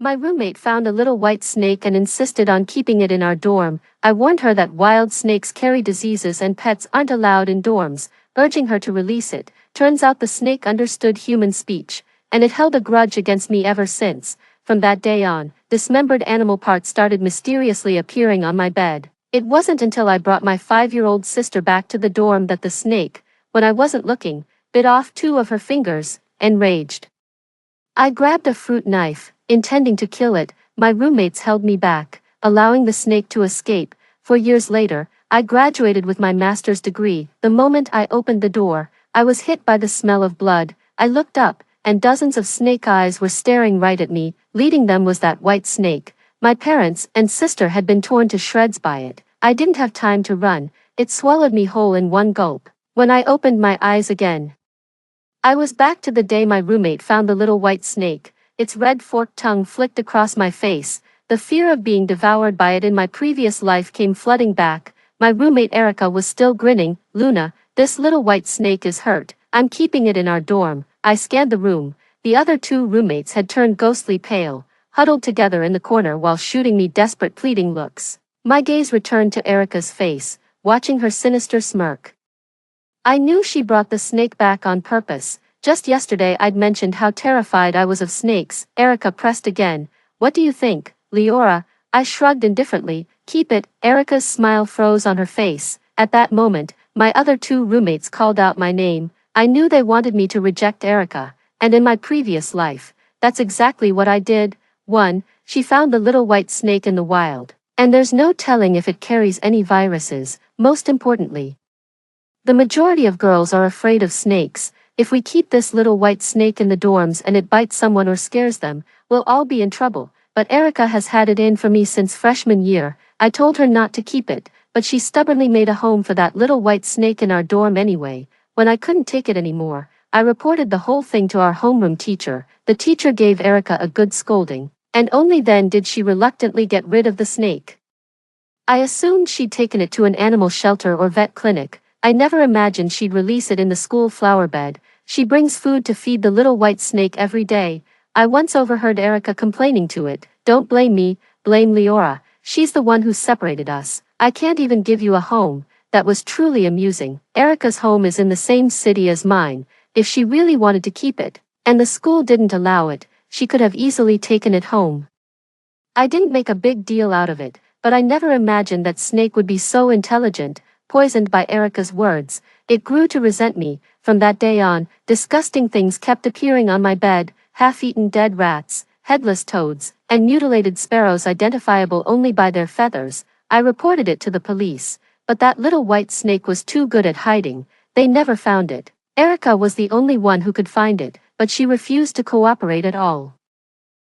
My roommate found a little white snake and insisted on keeping it in our dorm. I warned her that wild snakes carry diseases and pets aren't allowed in dorms, urging her to release it. Turns out the snake understood human speech, and it held a grudge against me ever since. From that day on, dismembered animal parts started mysteriously appearing on my bed. It wasn't until I brought my 5-year-old sister back to the dorm that the snake, when I wasn't looking, bit off 2 of her fingers. Enraged, I grabbed a fruit knife, intending to kill it. My roommates held me back, allowing the snake to escape. 4 years later, I graduated with my master's degree. The moment I opened the door, I was hit by the smell of blood. I looked up, and dozens of snake eyes were staring right at me. Leading them was that white snake. My parents and sister had been torn to shreds by it. I didn't have time to run. It swallowed me whole in one gulp. When I opened my eyes again, I was back to the day my roommate found the little white snake. Its red forked tongue flicked across my face. The fear of being devoured by it in my previous life came flooding back. My roommate Erica was still grinning. "Luna, this little white snake is hurt. I'm keeping it in our dorm." I scanned the room. The other 2 roommates had turned ghostly pale, huddled together in the corner while shooting me desperate pleading looks. My gaze returned to Erica's face, watching her sinister smirk. I knew she brought the snake back on purpose. Just yesterday I'd mentioned how terrified I was of snakes. Erica pressed again. "What do you think, Leora?" I shrugged indifferently. "Keep it." Erica's smile froze on her face. At that moment, my other 2 roommates called out my name. I knew they wanted me to reject Erica, and in my previous life, that's exactly what I did. 1. She found the little white snake in the wild, and there's no telling if it carries any viruses. Most importantly, the majority of girls are afraid of snakes. If we keep this little white snake in the dorms and it bites someone or scares them, we'll all be in trouble. But Erica has had it in for me since freshman year. I told her not to keep it, but she stubbornly made a home for that little white snake in our dorm anyway. When I couldn't take it anymore, I reported the whole thing to our homeroom teacher. The teacher gave Erica a good scolding, and only then did she reluctantly get rid of the snake. I assumed she'd taken it to an animal shelter or vet clinic. I never imagined she'd release it in the school flower bed. She brings food to feed the little white snake every day. I once overheard Erica complaining to it. "Don't blame me, blame Leora. She's the one who separated us. I can't even give you a home." That was truly amusing. Erica's home is in the same city as mine. If she really wanted to keep it, and the school didn't allow it, she could have easily taken it home. I didn't make a big deal out of it, but I never imagined that snake would be so intelligent. Poisoned by Erica's words, it grew to resent me. From that day on, disgusting things kept appearing on my bed: half-eaten dead rats, headless toads, and mutilated sparrows identifiable only by their feathers. I reported it to the police, but that little white snake was too good at hiding. They never found it. Erica was the only one who could find it, but she refused to cooperate at all.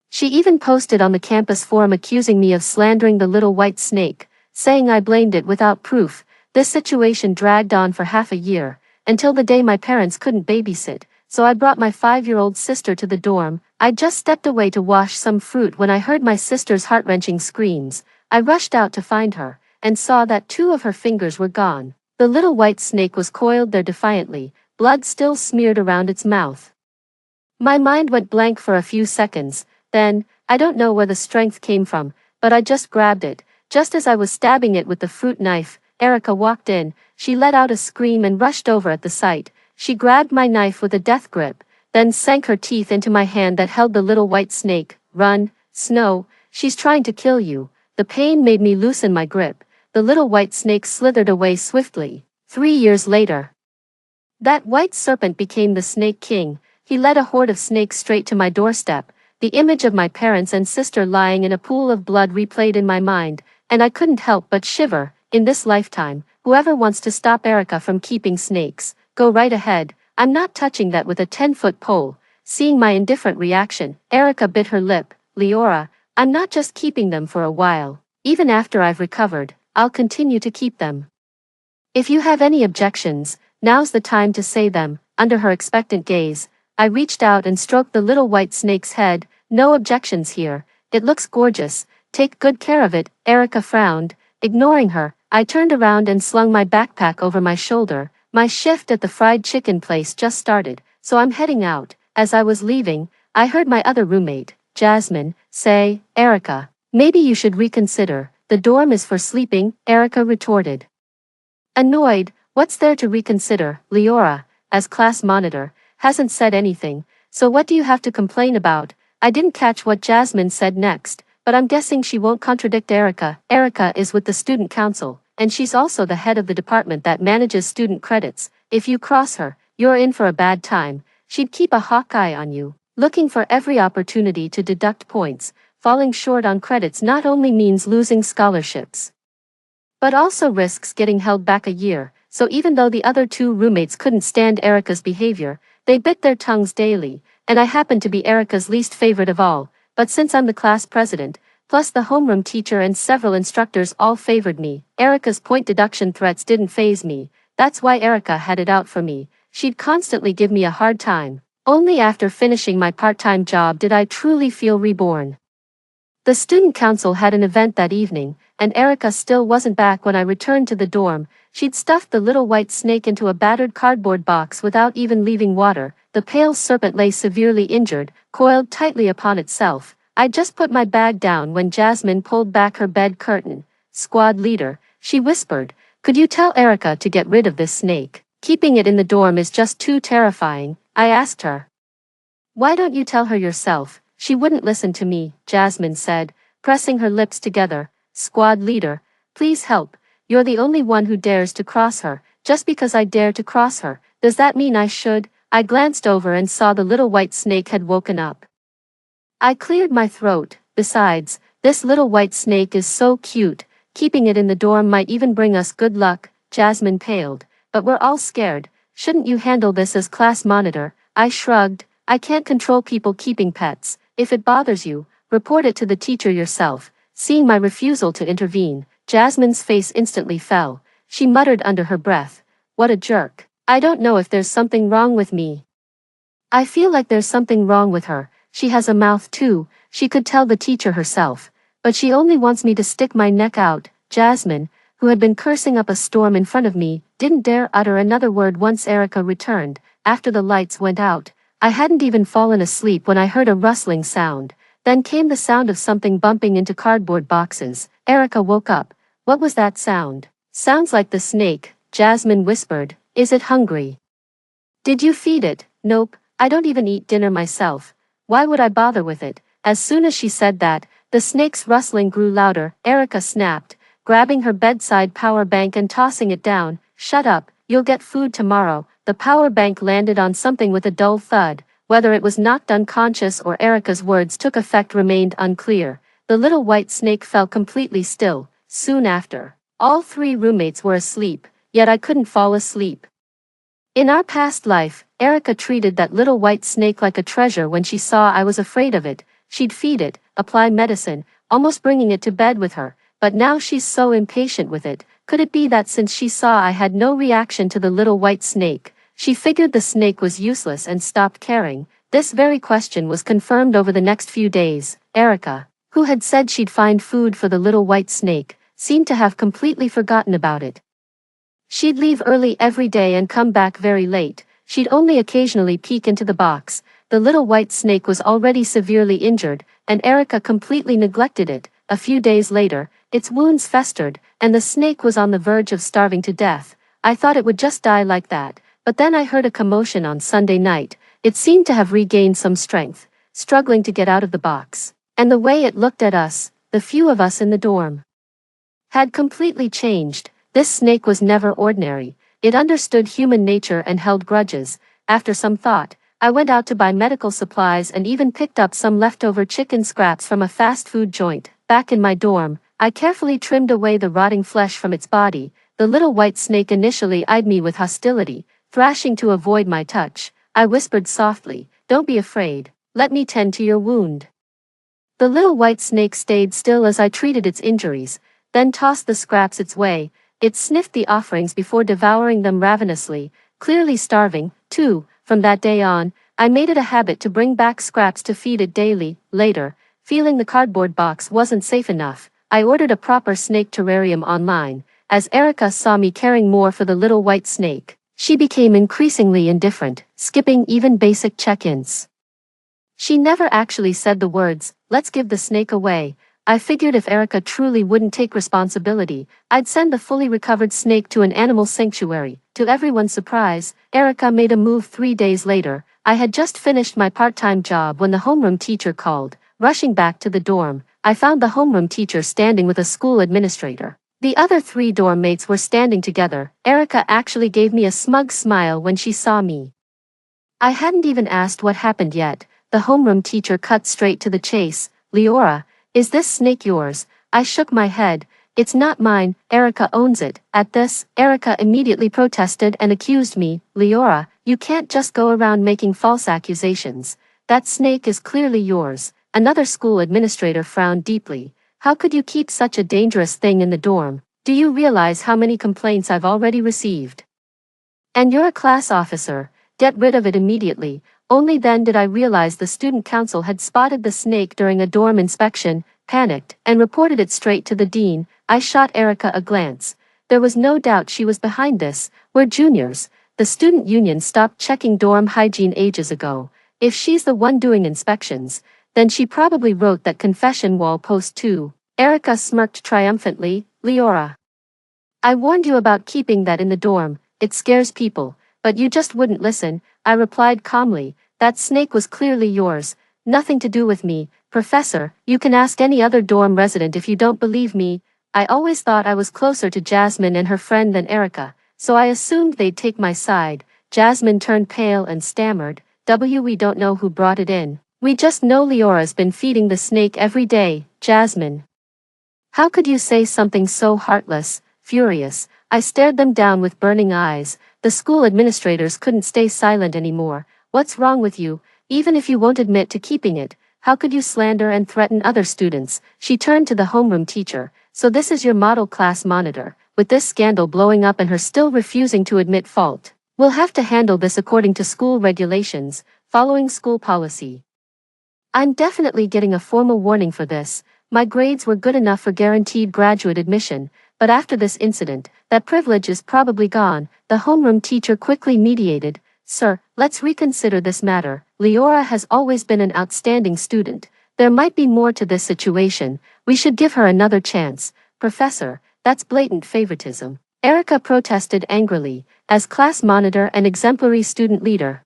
She even posted on the campus forum accusing me of slandering the little white snake, saying I blamed it without proof. This situation dragged on for half a year, until the day my parents couldn't babysit, so I brought my 5-year-old sister to the dorm. I just stepped away to wash some fruit when I heard my sister's heart-wrenching screams. I rushed out to find her, and saw that 2 of her fingers were gone. The little white snake was coiled there defiantly, blood still smeared around its mouth. My mind went blank for a few seconds. Then, I don't know where the strength came from, but I just grabbed it. Just as I was stabbing it with the fruit knife, Erica walked in. She let out a scream and rushed over at the sight. She grabbed my knife with a death grip, then sank her teeth into my hand that held the little white snake. "Run, Snow, she's trying to kill you." The pain made me loosen my grip. The little white snake slithered away swiftly. 3 years later, that white serpent became the Snake King. He led a horde of snakes straight to my doorstep. The image of my parents and sister lying in a pool of blood replayed in my mind, and I couldn't help but shiver. In this lifetime, whoever wants to stop Erica from keeping snakes, go right ahead. I'm not touching that with a 10-foot pole. Seeing my indifferent reaction, Erica bit her lip. "Leora, I'm not just keeping them for a while. Even after I've recovered, I'll continue to keep them. If you have any objections, now's the time to say them." Under her expectant gaze, I reached out and stroked the little white snake's head. "No objections here. It looks gorgeous. Take good care of it." Erica frowned. Ignoring her, I turned around and slung my backpack over my shoulder. My shift at the fried chicken place just started, so I'm heading out. As I was leaving, I heard my other roommate, Jasmine, Say, Erica, maybe you should reconsider. The dorm is for sleeping, Erica retorted. Annoyed, what's there to reconsider? Leora, as class monitor, hasn't said anything, so what do you have to complain about? I didn't catch what Jasmine said next, but I'm guessing she won't contradict Erica. Erica is with the student council, and she's also the head of the department that manages student credits. If you cross her, you're in for a bad time. She'd keep a hawk eye on you, looking for every opportunity to deduct points. Falling short on credits not only means losing scholarships, but also risks getting held back a year. So even though the other two roommates couldn't stand Erica's behavior, they bit their tongues daily, and I happened to be Erica's least favorite of all. But since I'm the class president, plus the homeroom teacher and several instructors all favored me, Erica's point deduction threats didn't faze me. That's why Erica had it out for me. She'd constantly give me a hard time. Only after finishing my part-time job did I truly feel reborn. The student council had an event that evening, and Erica still wasn't back when I returned to the dorm. She'd stuffed the little white snake into a battered cardboard box without even leaving water. The pale serpent lay severely injured, coiled tightly upon itself. I'd just put my bag down when Jasmine pulled back her bed curtain. Squad leader, she whispered, could you tell Erica to get rid of this snake? Keeping it in the dorm is just too terrifying, I asked her. Why don't you tell her yourself? She wouldn't listen to me, Jasmine said, pressing her lips together. Squad leader, please help. You're the only one who dares to cross her. Just because I dare to cross her, does that mean I should? I glanced over and saw the little white snake had woken up. I cleared my throat. Besides, this little white snake is so cute. Keeping it in the dorm might even bring us good luck. Jasmine paled. But we're all scared. Shouldn't you handle this as class monitor? I shrugged. I can't control people keeping pets. If it bothers you, report it to the teacher yourself. Seeing my refusal to intervene, Jasmine's face instantly fell. She muttered under her breath, what a jerk. I don't know if there's something wrong with me. I feel like there's something wrong with her. She has a mouth too. She could tell the teacher herself. But she only wants me to stick my neck out. Jasmine, who had been cursing up a storm in front of me, didn't dare utter another word once Erica returned. After the lights went out, I hadn't even fallen asleep when I heard a rustling sound. Then came the sound of something bumping into cardboard boxes. Erica woke up. What was that sound? Sounds like the snake, Jasmine whispered. Is it hungry? Did you feed it? Nope, I don't even eat dinner myself. Why would I bother with it? As soon as she said that, the snake's rustling grew louder. Erica snapped, grabbing her bedside power bank and tossing it down. Shut up, you'll get food tomorrow. The power bank landed on something with a dull thud. Whether it was knocked unconscious or Erica's words took effect remained unclear. The little white snake fell completely still. Soon after, all three roommates were asleep, yet I couldn't fall asleep. In our past life, Erica treated that little white snake like a treasure. When she saw I was afraid of it, she'd feed it, apply medicine, almost bringing it to bed with her. But now she's so impatient with it. Could it be that since she saw I had no reaction to the little white snake, she figured the snake was useless and stopped caring? This very question was confirmed over the next few days. Erica, who had said she'd find food for the little white snake, seemed to have completely forgotten about it. She'd leave early every day and come back very late. She'd only occasionally peek into the box. The little white snake was already severely injured, and Erica completely neglected it. A few days later, its wounds festered, and the snake was on the verge of starving to death. I thought it would just die like that, but then I heard a commotion on Sunday night. It seemed to have regained some strength, struggling to get out of the box. And the way it looked at us, the few of us in the dorm, had completely changed. This snake was never ordinary. It understood human nature and held grudges. After some thought, I went out to buy medical supplies and even picked up some leftover chicken scraps from a fast food joint. Back in my dorm, I carefully trimmed away the rotting flesh from its body. The little white snake initially eyed me with hostility, thrashing to avoid my touch. I whispered softly, "Don't be afraid. Let me tend to your wound." The little white snake stayed still as I treated its injuries, then tossed the scraps its way. It sniffed the offerings before devouring them ravenously, clearly starving, too. From that day on, I made it a habit to bring back scraps to feed it daily. Later, feeling the cardboard box wasn't safe enough, I ordered a proper snake terrarium online. As Erica saw me caring more for the little white snake, she became increasingly indifferent, skipping even basic check-ins. She never actually said the words, "Let's give the snake away." I figured if Erica truly wouldn't take responsibility, I'd send the fully recovered snake to an animal sanctuary. To everyone's surprise, Erica made a move 3 days later. I had just finished my part-time job when the homeroom teacher called. Rushing back to the dorm, I found the homeroom teacher standing with a school administrator. The other 3 dorm mates were standing together. Erica actually gave me a smug smile when she saw me. I hadn't even asked what happened yet. The homeroom teacher cut straight to the chase. "Leora, is this snake yours?" I shook my head. "It's not mine, Erica owns it." At this, Erica immediately protested and accused me. "Leora, you can't just go around making false accusations. That snake is clearly yours." Another school administrator frowned deeply. "How could you keep such a dangerous thing in the dorm? Do you realize how many complaints I've already received? And you're a class officer. Get rid of it immediately." Only then did I realize the student council had spotted the snake during a dorm inspection, panicked, and reported it straight to the dean. I shot Erica a glance. There was no doubt she was behind this. We're juniors. The student union stopped checking dorm hygiene ages ago. If she's the one doing inspections, then she probably wrote that confession wall post too. Erica smirked triumphantly. "Leora, I warned you about keeping that in the dorm. It scares people. But you just wouldn't listen." I replied calmly. "That snake was clearly yours. Nothing to do with me. Professor, you can ask any other dorm resident if you don't believe me." I always thought I was closer to Jasmine and her friend than Erica, so I assumed they'd take my side. Jasmine turned pale and stammered, "We don't know who brought it in. We just know Leora's been feeding the snake every day." "Jasmine, how could you say something so heartless?" Furious, I stared them down with burning eyes. The school administrators couldn't stay silent anymore. "What's wrong with you? Even if you won't admit to keeping it, how could you slander and threaten other students?" She turned to the homeroom teacher. "So this is your model class monitor. With this scandal blowing up and her still refusing to admit fault, we'll have to handle this according to school regulations, following school policy. I'm definitely getting a formal warning for this. My grades were good enough for guaranteed graduate admission, but after this incident, that privilege is probably gone." The homeroom teacher quickly mediated. "Sir, let's reconsider this matter. Leora has always been an outstanding student. There might be more to this situation. We should give her another chance." "Professor, that's blatant favoritism." Erica protested angrily. "As class monitor and exemplary student leader,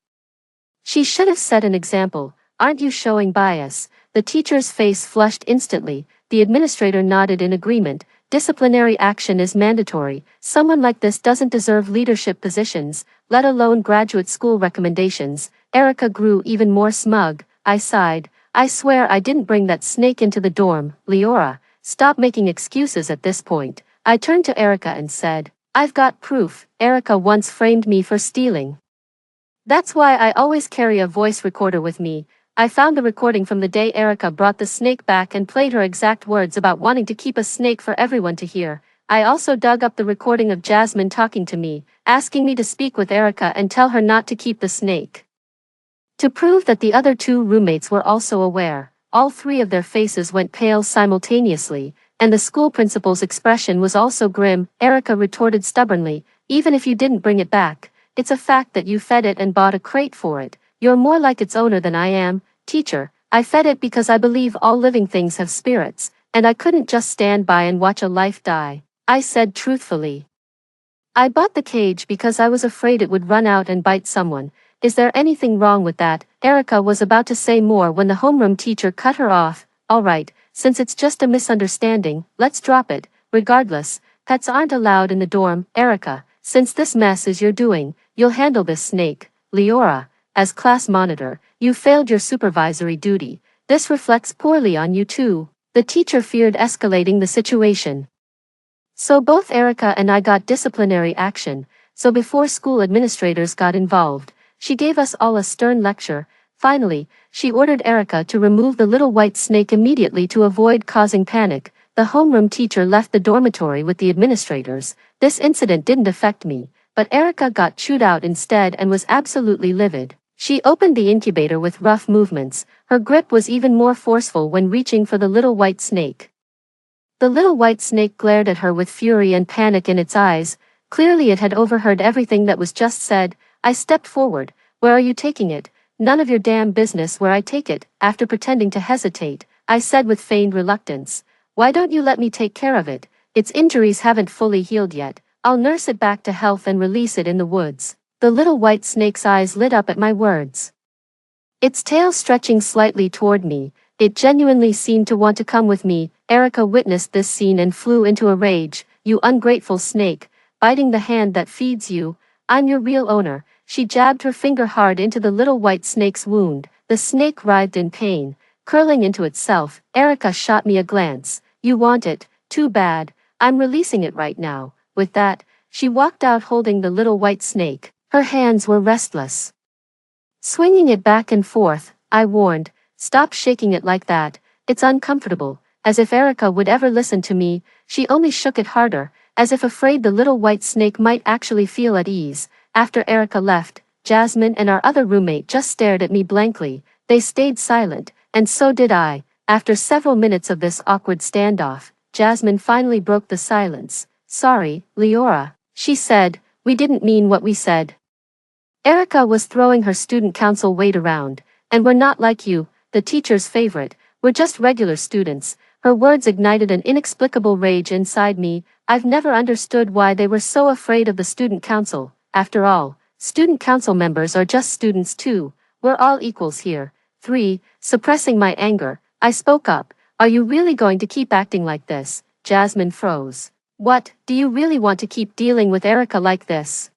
she should have set an example. Aren't you showing bias?" The teacher's face flushed instantly. The administrator nodded in agreement. "Disciplinary action is mandatory. Someone like this doesn't deserve leadership positions, let alone graduate school recommendations." Erica grew even more smug. I sighed. "I swear I didn't bring that snake into the dorm." "Leora, stop making excuses at this point." I turned to Erica and said, "I've got proof. Erica once framed me for stealing. That's why I always carry a voice recorder with me." I found the recording from the day Erica brought the snake back and played her exact words about wanting to keep a snake for everyone to hear. I also dug up the recording of Jasmine talking to me, asking me to speak with Erica and tell her not to keep the snake. To prove that the other 2 roommates were also aware, all 3 of their faces went pale simultaneously, and the school principal's expression was also grim. Erica retorted stubbornly, "Even if you didn't bring it back, it's a fact that you fed it and bought a crate for it. You're more like its owner than I am." "Teacher, I fed it because I believe all living things have spirits, and I couldn't just stand by and watch a life die," I said truthfully. "I bought the cage because I was afraid it would run out and bite someone. Is there anything wrong with that?" Erica was about to say more when the homeroom teacher cut her off. "All right, since it's just a misunderstanding, let's drop it. Regardless, pets aren't allowed in the dorm." "Erica, since this mess is your doing, you'll handle this snake." "Leora, as class monitor, you failed your supervisory duty. This reflects poorly on you too." The teacher feared escalating the situation. So both Erica and I got disciplinary action. So before school administrators got involved, she gave us all a stern lecture. Finally, she ordered Erica to remove the little white snake immediately to avoid causing panic. The homeroom teacher left the dormitory with the administrators. This incident didn't affect me, but Erica got chewed out instead and was absolutely livid. She opened the incubator with rough movements. Her grip was even more forceful when reaching for the little white snake. The little white snake glared at her with fury and panic in its eyes. Clearly it had overheard everything that was just said. I stepped forward. "Where are you taking it?" None of your damn business where I take it. After pretending to hesitate, I said with feigned reluctance, "Why don't you let me take care of it? Its injuries haven't fully healed yet. I'll nurse it back to health and release it in the woods." The little white snake's eyes lit up at my words. Its tail stretching slightly toward me, it genuinely seemed to want to come with me. Erica witnessed this scene and flew into a rage. "You ungrateful snake, biting the hand that feeds you. I'm your real owner." She jabbed her finger hard into the little white snake's wound. The snake writhed in pain, curling into itself. Erica shot me a glance. "You want it? Too bad. I'm releasing it right now." With that, she walked out holding the little white snake. Her hands were restless, swinging it back and forth. I warned, "Stop shaking it like that. It's uncomfortable." As if Erica would ever listen to me, she only shook it harder, as if afraid the little white snake might actually feel at ease. After Erica left, Jasmine and our other roommate just stared at me blankly. They stayed silent, and so did I. After several minutes of this awkward standoff, Jasmine finally broke the silence. "Sorry, Leora," she said, "we didn't mean what we said." Erica was throwing her student council weight around, "And we're not like you, the teacher's favorite, we're just regular students." Her words ignited an inexplicable rage inside me. I've never understood why they were so afraid of the student council. After all, student council members are just students too. We're all equals here. 3. Suppressing my anger, I spoke up. "Are you really going to keep acting like this?" Jasmine froze. "What, do you really want to keep dealing with Erica like this?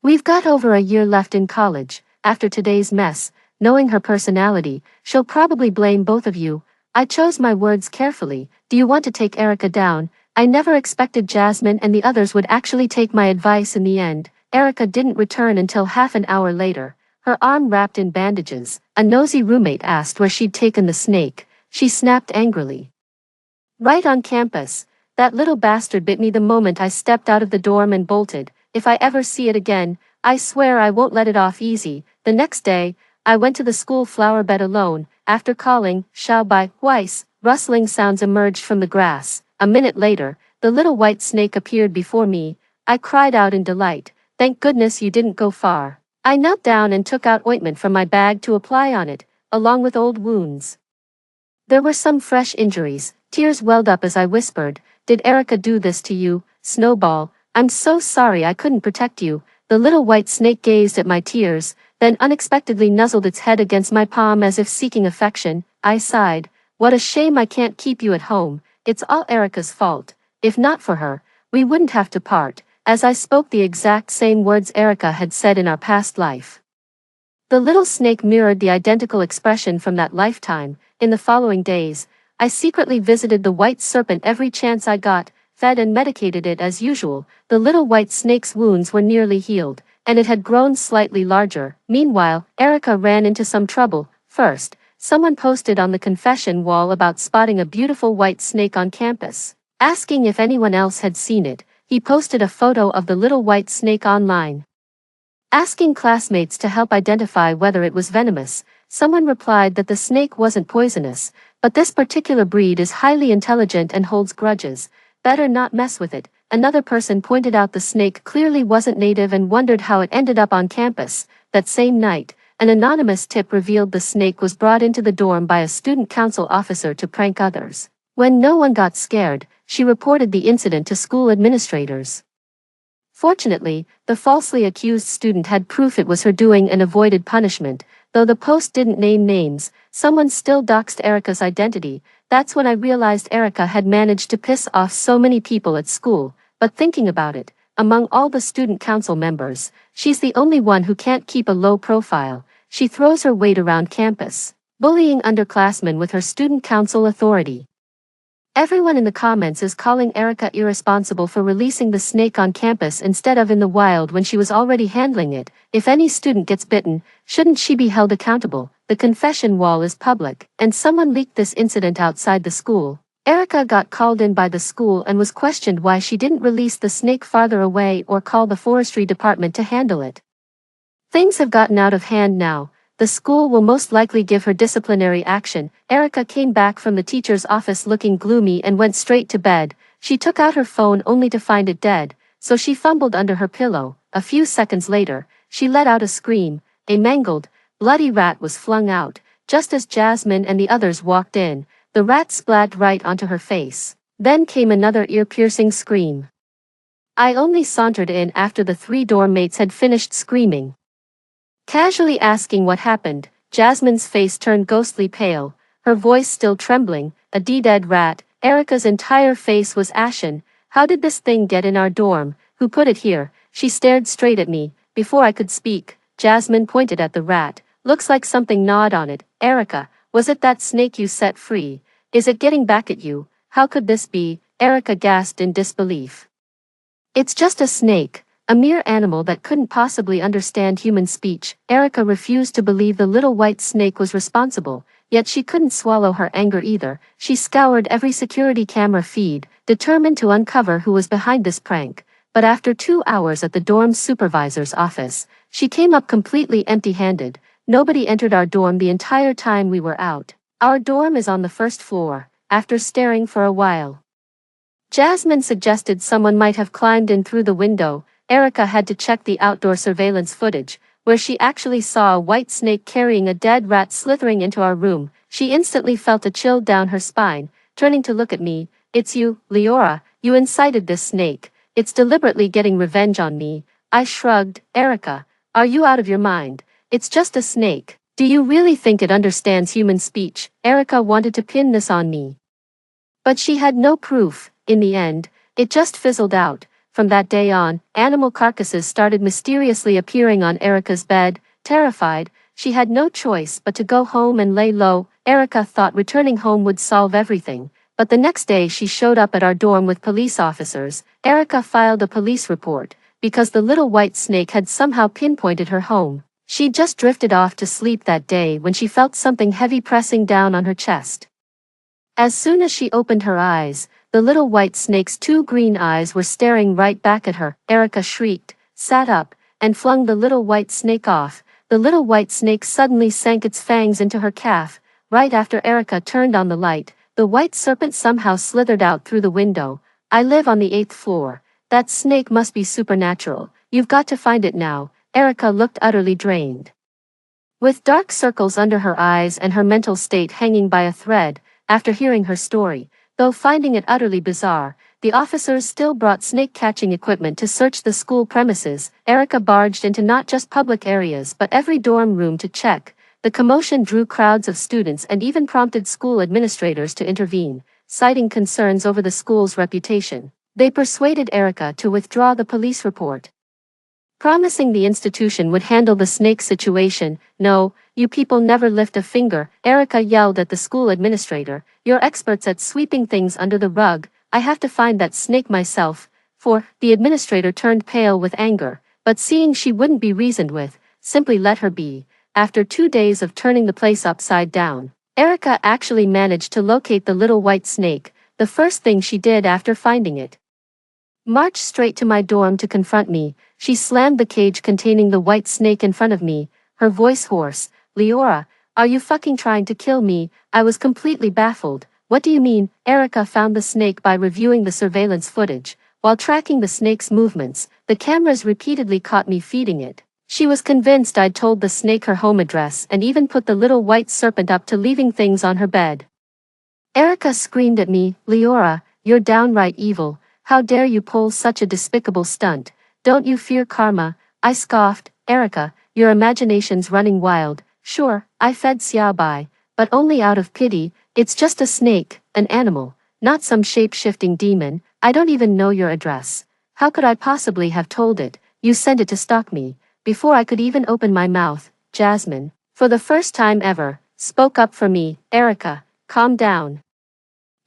We've got over a year left in college. After today's mess, knowing her personality, she'll probably blame both of you." I chose my words carefully. "Do you want to take Erica down?" I never expected Jasmine and the others would actually take my advice in the end. Erica didn't return until half an hour later, her arm wrapped in bandages. A nosy roommate asked where she'd taken the snake. She snapped angrily, "Right on campus. That little bastard bit me the moment I stepped out of the dorm and bolted. If I ever see it again, I swear I won't let it off easy." The next day, I went to the school flower bed alone. After calling, "Shall by," twice, rustling sounds emerged from the grass. A minute later, the little white snake appeared before me. I cried out in delight, "Thank goodness you didn't go far." I knelt down and took out ointment from my bag to apply on it, along with old wounds. There were some fresh injuries. Tears welled up as I whispered, "Did Erica do this to you, Snowball? I'm so sorry I couldn't protect you." The little white snake gazed at my tears, then unexpectedly nuzzled its head against my palm as if seeking affection. I sighed, "What a shame I can't keep you at home. It's all Erica's fault. If not for her, we wouldn't have to part." As I spoke the exact same words Erica had said in our past life, the little snake mirrored the identical expression from that lifetime. In the following days, I secretly visited the white serpent every chance I got, fed and medicated it as usual. The little white snake's wounds were nearly healed, and it had grown slightly larger. Meanwhile, Erica ran into some trouble. First, someone posted on the confession wall about spotting a beautiful white snake on campus. Asking if anyone else had seen it, he posted a photo of the little white snake online, asking classmates to help identify whether it was venomous. Someone replied that the snake wasn't poisonous, but this particular breed is highly intelligent and holds grudges. Better not mess with it. Another person pointed out the snake clearly wasn't native and wondered how it ended up on campus. That same night, an anonymous tip revealed the snake was brought into the dorm by a student council officer to prank others. When no one got scared, she reported the incident to school administrators. Fortunately, the falsely accused student had proof it was her doing and avoided punishment. Though the post didn't name names, someone still doxed Erica's identity. That's when I realized Erica had managed to piss off so many people at school. But thinking about it, among all the student council members, she's the only one who can't keep a low profile. She throws her weight around campus, bullying underclassmen with her student council authority. Everyone in the comments is calling Erica irresponsible for releasing the snake on campus instead of in the wild when she was already handling it. If any student gets bitten, shouldn't she be held accountable? The confession wall is public, and someone leaked this incident outside the school. Erica got called in by the school and was questioned why she didn't release the snake farther away or call the forestry department to handle it. Things have gotten out of hand now. The school will most likely give her disciplinary action. Erica came back from the teacher's office looking gloomy and went straight to bed. She took out her phone only to find it dead, so she fumbled under her pillow. A few seconds later, she let out a scream. A mangled, bloody rat was flung out. Just as Jasmine and the others walked in, the rat splat right onto her face. Then came another ear-piercing scream. I only sauntered in after the 3 dorm mates had finished screaming. Casually asking what happened, Jasmine's face turned ghostly pale, her voice still trembling. A dead rat. Erica's entire face was ashen. How did this thing get in our dorm? Who put it here? She stared straight at me. Before I could speak, Jasmine pointed at the rat. Looks like something gnawed on it. Erica, was it that snake you set free? Is it getting back at you? How could this be? Erica gasped in disbelief. It's just a snake, a mere animal that couldn't possibly understand human speech. Erica refused to believe the little white snake was responsible, yet she couldn't swallow her anger either. She scoured every security camera feed, determined to uncover who was behind this prank. But after 2 hours at the dorm supervisor's office, she came up completely empty-handed. Nobody entered our dorm the entire time we were out. Our dorm is on the 1st floor. After staring for a while, Jasmine suggested someone might have climbed in through the window. Erica had to check the outdoor surveillance footage, where she actually saw a white snake carrying a dead rat slithering into our room. She instantly felt a chill down her spine, turning to look at me. It's you, Leora, you incited this snake. It's deliberately getting revenge on me. I shrugged. Erica, are you out of your mind? It's just a snake. Do you really think it understands human speech? Erica wanted to pin this on me, but she had no proof. In the end, it just fizzled out. From that day on, animal carcasses started mysteriously appearing on Erica's bed. Terrified, she had no choice but to go home and lay low. Erica thought returning home would solve everything, but the next day she showed up at our dorm with police officers. Erica filed a police report, because the little white snake had somehow pinpointed her home. She just drifted off to sleep that day when she felt something heavy pressing down on her chest. As soon as she opened her eyes, the little white snake's 2 green eyes were staring right back at her. Erica shrieked, sat up, and flung the little white snake off. The little white snake suddenly sank its fangs into her calf. Right after Erica turned on the light, the white serpent somehow slithered out through the window. I live on the 8th floor. That snake must be supernatural. You've got to find it now. Erica looked utterly drained, with dark circles under her eyes and her mental state hanging by a thread. After hearing her story, though finding it utterly bizarre, the officers still brought snake-catching equipment to search the school premises. Erica barged into not just public areas but every dorm room to check. The commotion drew crowds of students and even prompted school administrators to intervene, citing concerns over the school's reputation. They persuaded Erica to withdraw the police report, promising the institution would handle the snake situation. No, you people never lift a finger, Erica yelled at the school administrator. You're experts at sweeping things under the rug. I have to find that snake myself. The administrator turned pale with anger, but seeing she wouldn't be reasoned with, simply let her be. After 2 days of turning the place upside down, Erica actually managed to locate the little white snake. The first thing she did after finding it, marched straight to my dorm to confront me. She slammed the cage containing the white snake in front of me, her voice hoarse. Leora, are you fucking trying to kill me? I was completely baffled. What do you mean? Erica found the snake by reviewing the surveillance footage. While tracking the snake's movements, the cameras repeatedly caught me feeding it. She was convinced I'd told the snake her home address and even put the little white serpent up to leaving things on her bed. Erica screamed at me. Leora, you're downright evil. How dare you pull such a despicable stunt? Don't you fear karma? I scoffed. Erica, your imagination's running wild. Sure, I fed Xiaobai, but only out of pity. It's just a snake, an animal, not some shape-shifting demon. I don't even know your address. How could I possibly have told it? You sent it to stalk me. Before I could even open my mouth, Jasmine, for the first time ever, spoke up for me. Erica, calm down.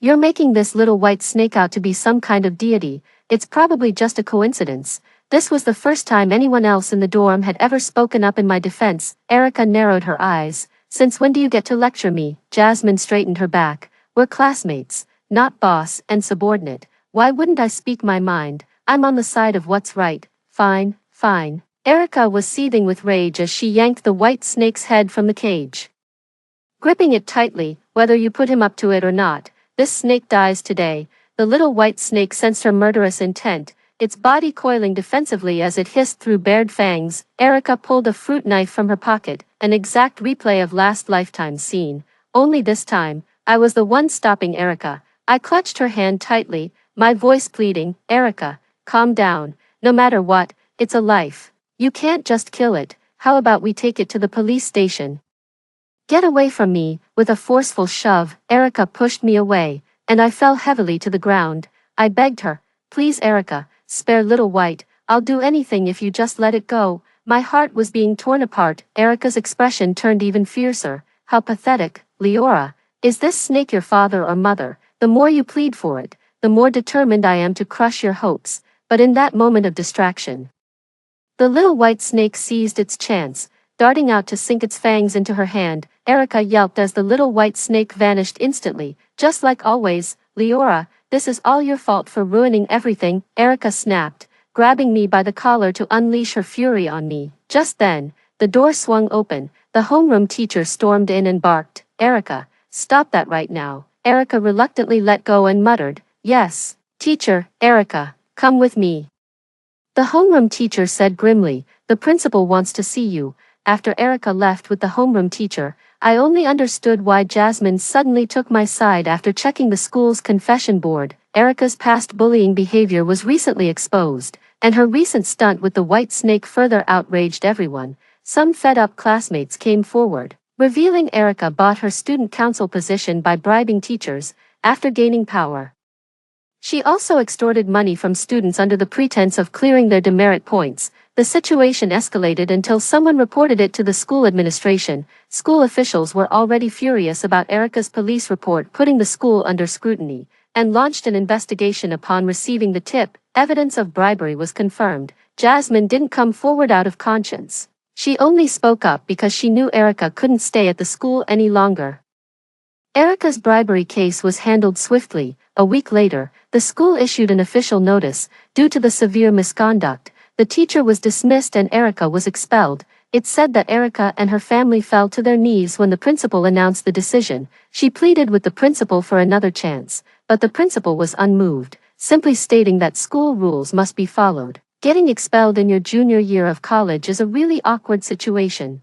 You're making this little white snake out to be some kind of deity. It's probably just a coincidence. This was the first time anyone else in the dorm had ever spoken up in my defense. Erica narrowed her eyes. Since when do you get to lecture me? Jasmine straightened her back. We're classmates, not boss and subordinate. Why wouldn't I speak my mind? I'm on the side of what's right. Fine, fine. Erica was seething with rage as she yanked the white snake's head from the cage, gripping it tightly. Whether you put him up to it or not, this snake dies today. The little white snake sensed her murderous intent, its body coiling defensively as it hissed through bared fangs. Erica pulled a fruit knife from her pocket. an exact replay of last lifetime's scene. Only this time, I was the one stopping Erica. I clutched her hand tightly, my voice pleading, "Erica, calm down. No matter what, it's a life. You can't just kill it. How about we take it to the police station?" "Get away from me." With a forceful shove, Erica pushed me away, and I fell heavily to the ground. I begged her, "Please, Erica, spare little White. I'll do anything if you just let it go." My heart was being torn apart. Erica's expression turned even fiercer. "How pathetic, Leora. Is this snake your father or mother? The more you plead for it, the more determined I am to crush your hopes." But in that moment of distraction, the little white snake seized its chance, darting out to sink its fangs into her hand. Erica yelped as the little white snake vanished instantly. "Just like always, Leora, this is all your fault for ruining everything," Erica snapped, grabbing me by the collar to unleash her fury on me. Just then, the door swung open. The homeroom teacher stormed in and barked, "Erica, stop that right now." Erica reluctantly let go and muttered, "Yes, teacher." "Erica, come with me," the homeroom teacher said grimly. "The principal wants to see you." After Erica left with the homeroom teacher, I only understood why Jasmine suddenly took my side after checking the school's confession board. Erica's past bullying behavior was recently exposed, and her recent stunt with the white snake further outraged everyone. Some fed-up classmates came forward, revealing Erica bought her student council position by bribing teachers. After gaining power, she also extorted money from students under the pretense of clearing their demerit points. The situation escalated until someone reported it to the school administration. School officials were already furious about Erica's police report, putting the school under scrutiny, and launched an investigation upon receiving the tip. Evidence of bribery was confirmed. Jasmine didn't come forward out of conscience. She only spoke up because she knew Erica couldn't stay at the school any longer. Erica's bribery case was handled swiftly. A week later, the school issued an official notice. Due to the severe misconduct, the teacher was dismissed and Erica was expelled. It said that Erica and her family fell to their knees when the principal announced the decision. She pleaded with the principal for another chance, but the principal was unmoved, simply stating that school rules must be followed. Getting expelled in your junior year of college is a really awkward situation.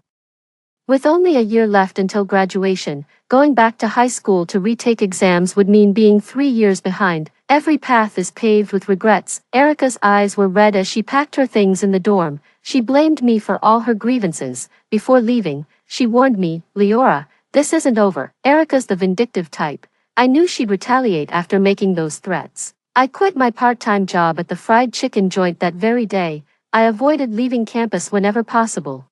With only a year left until graduation, going back to high school to retake exams would mean being 3 years behind. Every path is paved with regrets. Erica's eyes were red as she packed her things in the dorm. She blamed me for all her grievances. Before leaving, she warned me, "Leora, this isn't over." Erica's the vindictive type. I knew she'd retaliate after making those threats. I quit my part-time job at the fried chicken joint that very day. I avoided leaving campus whenever possible,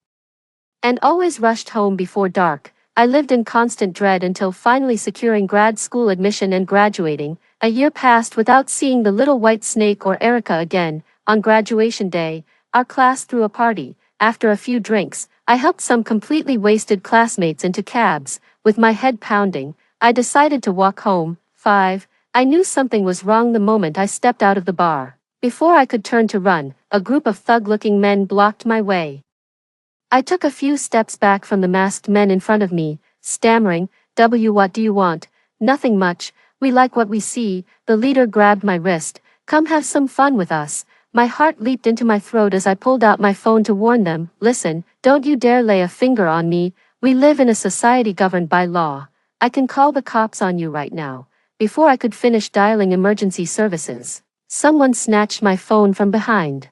and always rushed home before dark. I lived in constant dread until finally securing grad school admission and graduating. A year passed without seeing the little white snake or Erica again. On graduation day, our class threw a party. After a few drinks, I helped some completely wasted classmates into cabs. With my head pounding, I decided to walk home. 5. I knew something was wrong the moment I stepped out of the bar. Before I could turn to run, a group of thug-looking men blocked my way. I took a few steps back from the masked men in front of me, stammering, What do you want?" "Nothing much. We like what we see." The leader grabbed my wrist. "Come have some fun with us." My heart leaped into my throat as I pulled out my phone to warn them, "Listen, don't you dare lay a finger on me. We live in a society governed by law. I can call the cops on you right now." Before I could finish dialing emergency services, someone snatched my phone from behind.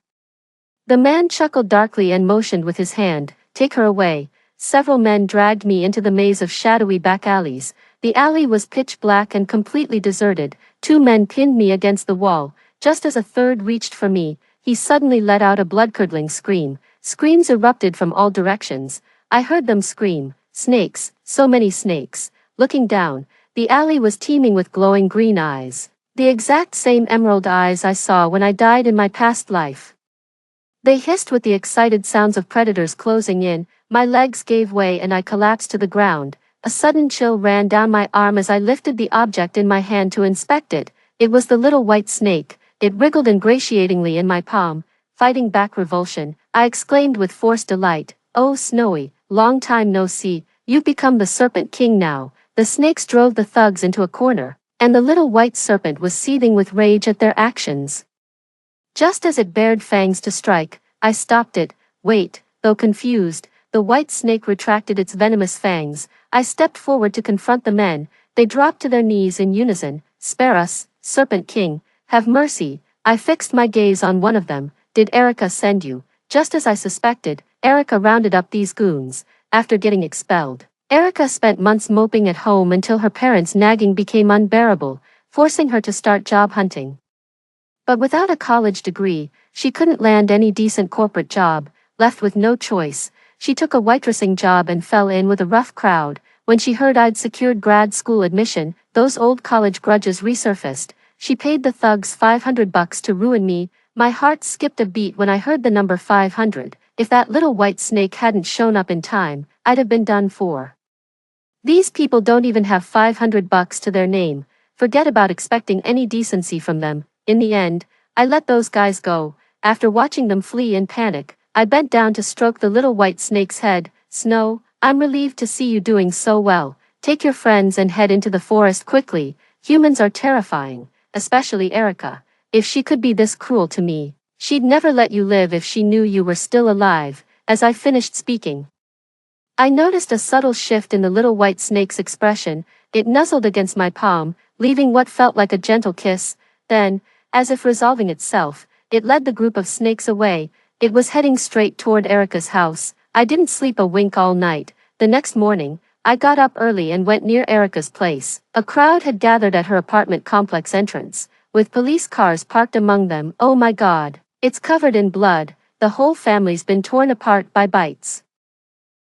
The man chuckled darkly and motioned with his hand, "Take her away." Several men dragged me into the maze of shadowy back alleys. The alley was pitch black and completely deserted. 2 men pinned me against the wall. Just as a third reached for me, he suddenly let out a blood-curdling scream. Screams erupted from all directions. I heard them scream, "Snakes, so many snakes." Looking down, the alley was teeming with glowing green eyes. The exact same emerald eyes I saw when I died in my past life. They hissed with the excited sounds of predators closing in. My legs gave way and I collapsed to the ground. A sudden chill ran down my arm as I lifted the object in my hand to inspect it. It was the little white snake. It wriggled ingratiatingly in my palm, fighting back revulsion. I exclaimed with forced delight, "Oh Snowy, long time no see, you've become the Serpent King now." The snakes drove the thugs into a corner, and the little white serpent was seething with rage at their actions. Just as it bared fangs to strike, I stopped it. "Wait." Though confused, The white snake retracted its venomous fangs. I stepped forward to confront the men. They dropped to their knees in unison. "Spare us, Serpent King. Have mercy." I fixed my gaze on one of them. "Did Erica send you?" Just as I suspected, Erica rounded up these goons. After getting expelled, Erica spent months moping at home until her parents' nagging became unbearable, forcing her to start job hunting. But without a college degree, she couldn't land any decent corporate job. Left with no choice, she took a waitressing job and fell in with a rough crowd. When she heard I'd secured grad school admission, those old college grudges resurfaced. She paid the thugs $500 to ruin me. My heart skipped a beat when I heard the number 500. If that little white snake hadn't shown up in time, I'd have been done for. These people don't even have $500 to their name. Forget about expecting any decency from them. In the end, I let those guys go. After watching them flee in panic, I bent down to stroke the little white snake's head. "Snow, I'm relieved to see you doing so well. Take your friends and head into the forest quickly. Humans are terrifying, especially Erica. If she could be this cruel to me, she'd never let you live if she knew you were still alive." As I finished speaking, I noticed a subtle shift in the little white snake's expression. It nuzzled against my palm, leaving what felt like a gentle kiss. Then, as if resolving itself, it led the group of snakes away. It was heading straight toward Erica's house. I didn't sleep a wink all night. The next morning, I got up early and went near Erica's place. A crowd had gathered at her apartment complex entrance, with police cars parked among them. "Oh my God, it's covered in blood. The whole family's been torn apart by bites.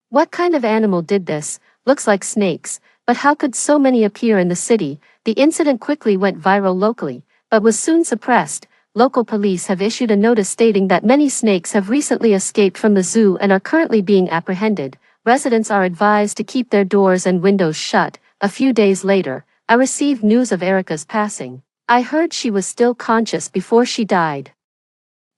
What kind of animal did this? Looks like snakes, but how could so many appear in the city?" The incident quickly went viral locally, but was soon suppressed. Local police have issued a notice stating that many snakes have recently escaped from the zoo and are currently being apprehended. Residents are advised to keep their doors and windows shut. A few days later, I received news of Erica's passing. I heard she was still conscious before she died.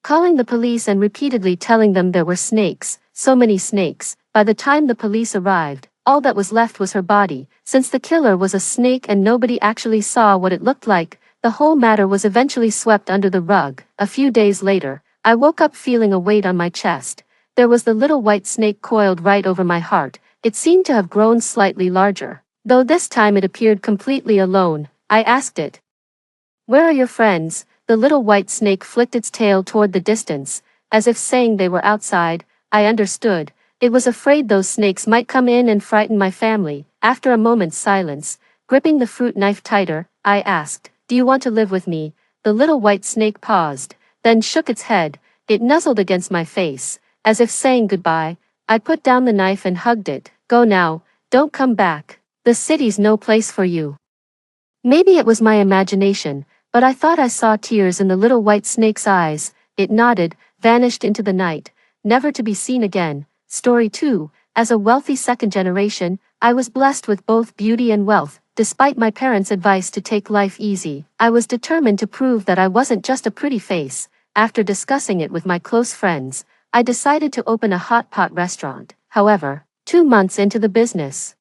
Calling the police and repeatedly telling them there were snakes, so many snakes. By the time the police arrived, all that was left was her body. Since the killer was a snake and nobody actually saw what it looked like, the whole matter was eventually swept under the rug. A few days later, I woke up feeling a weight on my chest. There was the little white snake coiled right over my heart. It seemed to have grown slightly larger, though this time it appeared completely alone. I asked it, "Where are your friends?" The little white snake flicked its tail toward the distance, as if saying they were outside. I understood. It was afraid those snakes might come in and frighten my family. After a moment's silence, gripping the fruit knife tighter, I asked, "Do you want to live with me?" The little white snake paused, then shook its head. It nuzzled against my face, as if saying goodbye. I put down the knife and hugged it. "Go now, don't come back. The city's no place for you." Maybe it was my imagination, but I thought I saw tears in the little white snake's eyes. It nodded, vanished into the night, never to be seen again. Story 2. As a wealthy second generation, I was blessed with both beauty and wealth. Despite my parents' advice to take life easy, I was determined to prove that I wasn't just a pretty face. After discussing it with my close friends, I decided to open a hot pot restaurant. However, 2 months into the business,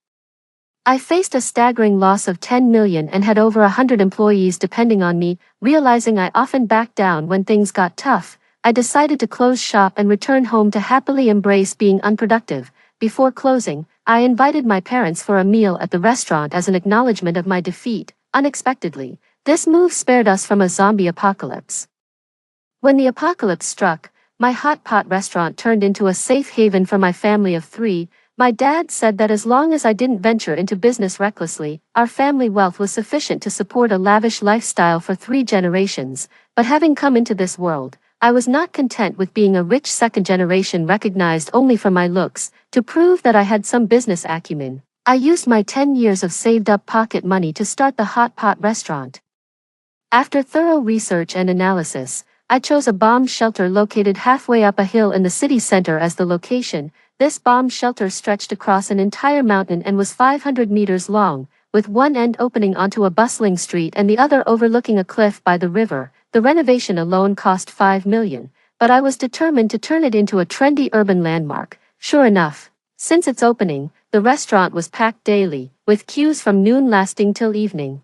I faced a staggering loss of 10 million and had over 100 employees depending on me. Realizing I often backed down when things got tough, I decided to close shop and return home to happily embrace being unproductive. Before closing, I invited my parents for a meal at the restaurant as an acknowledgement of my defeat. Unexpectedly, this move spared us from a zombie apocalypse. When the apocalypse struck, my hot pot restaurant turned into a safe haven for my family of 3. My dad said that as long as I didn't venture into business recklessly, our family wealth was sufficient to support a lavish lifestyle for 3 generations. But having come into this world, I was not content with being a rich second generation recognized only for my looks. To prove that I had some business acumen, I used my 10 years of saved up pocket money to start the hot pot restaurant. After thorough research and analysis, I chose a bomb shelter located halfway up a hill in the city center as the location. This bomb shelter stretched across an entire mountain and was 500 meters long, with one end opening onto a bustling street and the other overlooking a cliff by the river. The renovation alone cost 5 million, but I was determined to turn it into a trendy urban landmark. Sure enough, since its opening, the restaurant was packed daily, with queues from noon lasting till evening.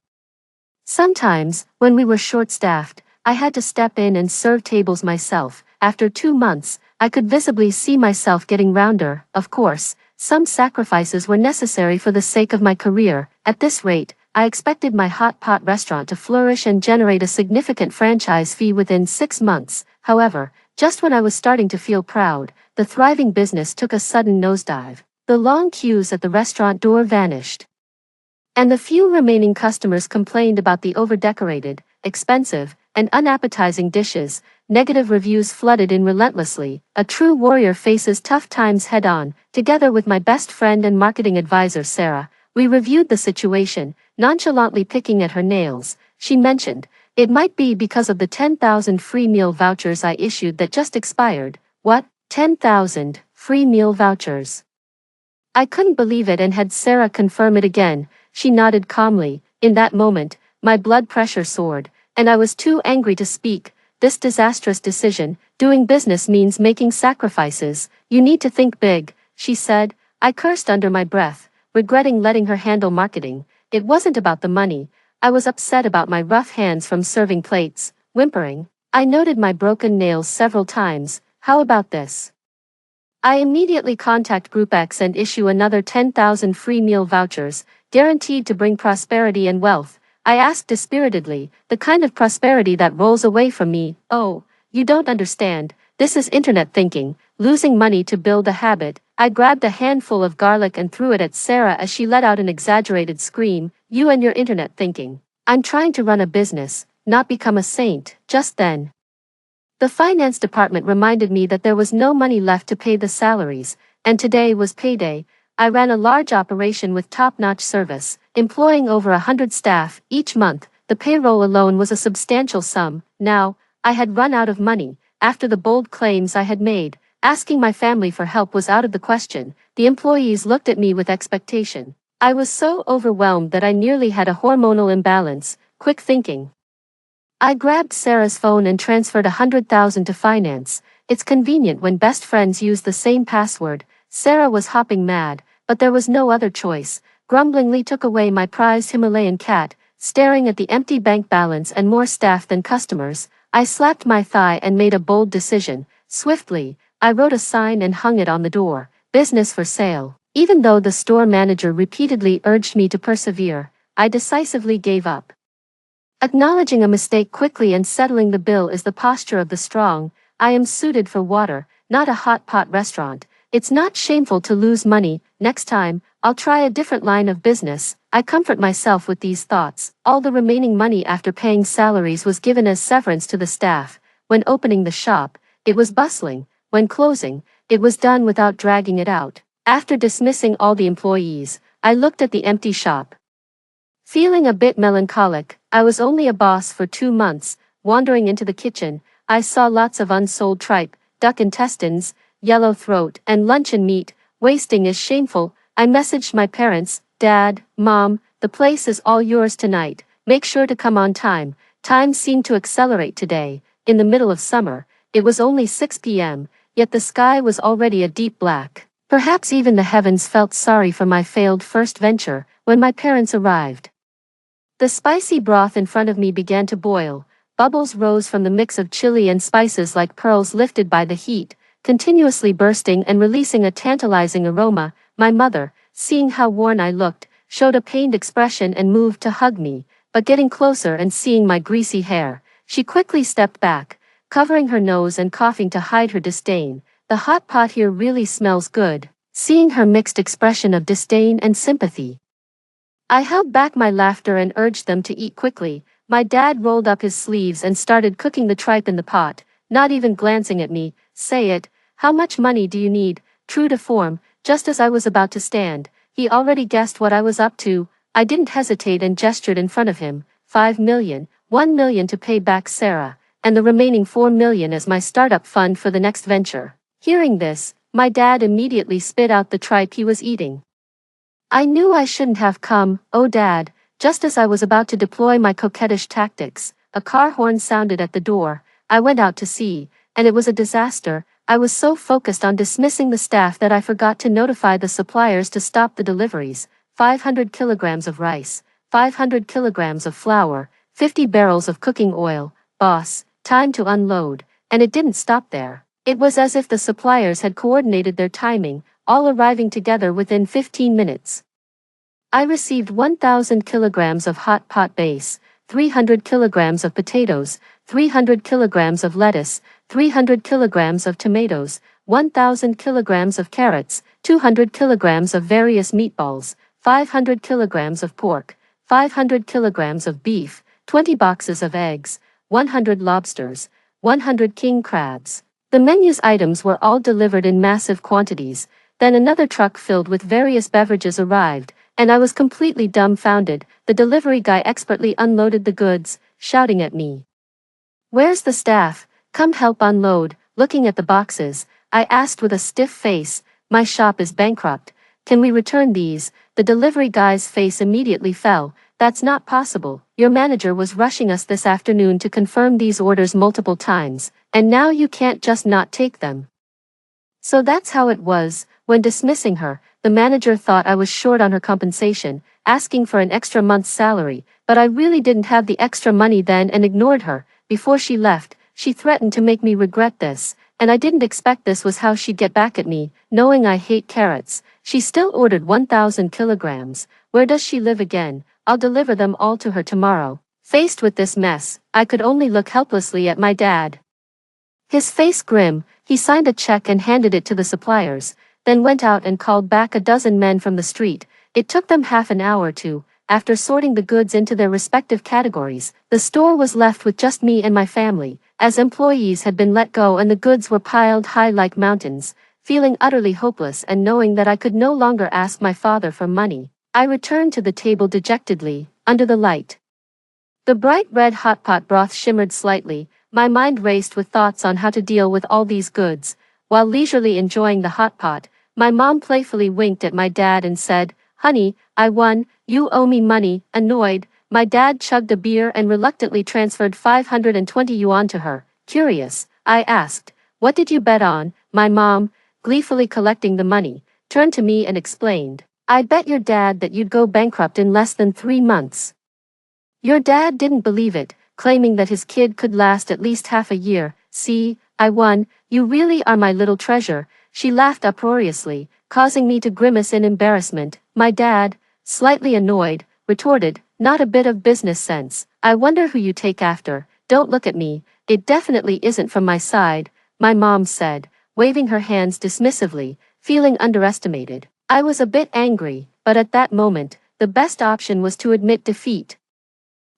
Sometimes, when we were short-staffed, I had to step in and serve tables myself. After 2 months, I could visibly see myself getting rounder. Of course, some sacrifices were necessary for the sake of my career. At this rate, I expected my hot pot restaurant to flourish and generate a significant franchise fee within 6 months. However, just when I was starting to feel proud, the thriving business took a sudden nosedive. The long queues at the restaurant door vanished, and the few remaining customers complained about the overdecorated, expensive, and unappetizing dishes. Negative reviews flooded in relentlessly. A true warrior faces tough times head-on. Together with my best friend and marketing advisor Sarah, we reviewed the situation, nonchalantly picking at her nails. She mentioned, "It might be because of the 10,000 free meal vouchers I issued that just expired." What? 10,000 free meal vouchers? I couldn't believe it and had Sarah confirm it again. She nodded calmly. In that moment, my blood pressure soared, and I was too angry to speak. This disastrous decision, doing business means making sacrifices. You need to think big, she said. I cursed under my breath, regretting letting her handle marketing. It wasn't about the money. I was upset about my rough hands from serving plates. Whimpering, I noted my broken nails several times. How about this? I immediately contact Group X and issue another 10,000 free meal vouchers, guaranteed to bring prosperity and wealth. I asked dispiritedly, the kind of prosperity that rolls away from me. Oh, you don't understand. This is internet thinking, losing money to build a habit. I grabbed a handful of garlic and threw it at Sarah as she let out an exaggerated scream. You and your internet thinking. I'm trying to run a business, not become a saint. Just then, the finance department reminded me that there was no money left to pay the salaries, and today was payday. I ran a large operation with top-notch service, employing over 100 staff. Each month, the payroll alone was a substantial sum. Now, I had run out of money. After the bold claims I had made, asking my family for help was out of the question. The employees looked at me with expectation. I was so overwhelmed that I nearly had a hormonal imbalance. Quick thinking. I grabbed Sarah's phone and transferred 100,000 to finance. It's convenient when best friends use the same password. Sarah was hopping mad, but there was no other choice. Grumblingly took away my prized Himalayan cat, staring at the empty bank balance and more staff than customers. I slapped my thigh and made a bold decision. Swiftly, I wrote a sign and hung it on the door. Business for sale. Even though the store manager repeatedly urged me to persevere, I decisively gave up. Acknowledging a mistake quickly and settling the bill is the posture of the strong. I am suited for water, not a hot pot restaurant. It's not shameful to lose money. Next time, I'll try a different line of business. I comfort myself with these thoughts. All the remaining money after paying salaries was given as severance to the staff. When opening the shop, it was bustling. When closing, it was done without dragging it out. After dismissing all the employees, I looked at the empty shop. Feeling a bit melancholic, I was only a boss for 2 months. Wandering into the kitchen, I saw lots of unsold tripe, duck intestines, yellow throat, and luncheon meat. Wasting is shameful. I messaged my parents, Dad, Mom, the place is all yours tonight. Make sure to come on time. Time seemed to accelerate today. In the middle of summer, it was only 6 p.m., yet the sky was already a deep black. Perhaps even the heavens felt sorry for my failed first venture when my parents arrived. The spicy broth in front of me began to boil. Bubbles rose from the mix of chili and spices like pearls lifted by the heat, continuously bursting and releasing a tantalizing aroma. My mother, seeing how worn I looked, showed a pained expression and moved to hug me, but getting closer and seeing my greasy hair, she quickly stepped back, covering her nose and coughing to hide her disdain. The hot pot here really smells good. Seeing her mixed expression of disdain and sympathy, I held back my laughter and urged them to eat quickly. My dad rolled up his sleeves and started cooking the tripe in the pot, not even glancing at me. Say it, how much money do you need? True to form, just as I was about to stand, he already guessed what I was up to. I didn't hesitate and gestured in front of him. 5 million, 1 million to pay back Sarah, and the remaining 4 million as my startup fund for the next venture. Hearing this, my dad immediately spit out the tripe he was eating. I knew I shouldn't have come. Oh Dad, just as I was about to deploy my coquettish tactics, a car horn sounded at the door. I went out to see, and it was a disaster. I was so focused on dismissing the staff that I forgot to notify the suppliers to stop the deliveries. 500 kilograms of rice, 500 kilograms of flour, 50 barrels of cooking oil. Boss, time to unload. And it didn't stop there. It was as if the suppliers had coordinated their timing, all arriving together within 15 minutes. I received 1,000 kilograms of hot pot base, 300 kilograms of potatoes, 300 kilograms of lettuce, 300 kilograms of tomatoes, 1,000 kilograms of carrots, 200 kilograms of various meatballs, 500 kilograms of pork, 500 kilograms of beef, 20 boxes of eggs, 100 lobsters, 100 king crabs. The menu's items were all delivered in massive quantities. Then another truck filled with various beverages arrived, and I was completely dumbfounded. The delivery guy expertly unloaded the goods, shouting at me, "Where's the staff? Come help unload." Looking at the boxes, I asked with a stiff face, "My shop is bankrupt. Can we return these?" The delivery guy's face immediately fell. "That's not possible. Your manager was rushing us this afternoon to confirm these orders multiple times, and now you can't just not take them." So that's how it was. When dismissing her, the manager thought I was short on her compensation, asking for an extra month's salary, but I really didn't have the extra money then and ignored her. Before she left, she threatened to make me regret this, and I didn't expect this was how she'd get back at me, knowing I hate carrots. She still ordered 1,000 kilograms. Where does she live again? I'll deliver them all to her tomorrow. Faced with this mess, I could only look helplessly at my dad. His face grim, he signed a check and handed it to the suppliers, then went out and called back a dozen men from the street. It took them half an hour to. After sorting the goods into their respective categories, the store was left with just me and my family, as employees had been let go and the goods were piled high like mountains. Feeling utterly hopeless and knowing that I could no longer ask my father for money, I returned to the table dejectedly, under the light. The bright red hot pot broth shimmered slightly. My mind raced with thoughts on how to deal with all these goods. While leisurely enjoying the hot pot, my mom playfully winked at my dad and said, "Honey, I won, you owe me money." Annoyed, my dad chugged a beer and reluctantly transferred 520 yuan to her. Curious, I asked, "What did you bet on?" My mom, gleefully collecting the money, turned to me and explained, "I bet your dad that you'd go bankrupt in less than 3 months." Your dad didn't believe it, claiming that his kid could last at least half a year. "See, I won, you really are my little treasure." She laughed uproariously, causing me to grimace in embarrassment. My dad, slightly annoyed, retorted, "Not a bit of business sense. I wonder who you take after. Don't look at me, it definitely isn't from my side," my mom said, waving her hands dismissively, feeling underestimated. I was a bit angry, but at that moment, the best option was to admit defeat.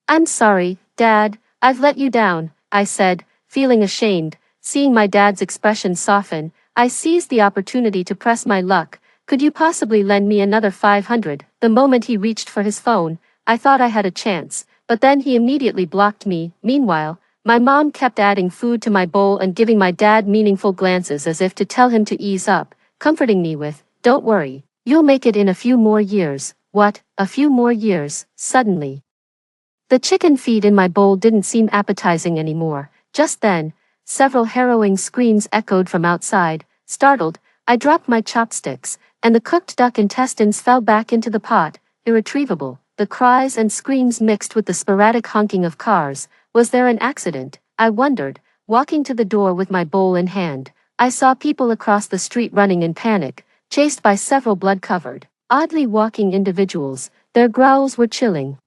"I'm sorry, Dad, I've let you down," I said, feeling ashamed. Seeing my dad's expression soften, I seized the opportunity to press my luck. "Could you possibly lend me another 500? The moment he reached for his phone, I thought I had a chance, but then he immediately blocked me. Meanwhile, my mom kept adding food to my bowl and giving my dad meaningful glances as if to tell him to ease up, comforting me with, "Don't worry, you'll make it in a few more years." What, a few more years? Suddenly, the chicken feed in my bowl didn't seem appetizing anymore. Just then, several harrowing screams echoed from outside. Startled, I dropped my chopsticks, and the cooked duck intestines fell back into the pot, irretrievable. The cries and screams mixed with the sporadic honking of cars. Was there an accident? I wondered, walking to the door with my bowl in hand. I saw people across the street running in panic, chased by several blood-covered, oddly walking individuals. Their growls were chilling.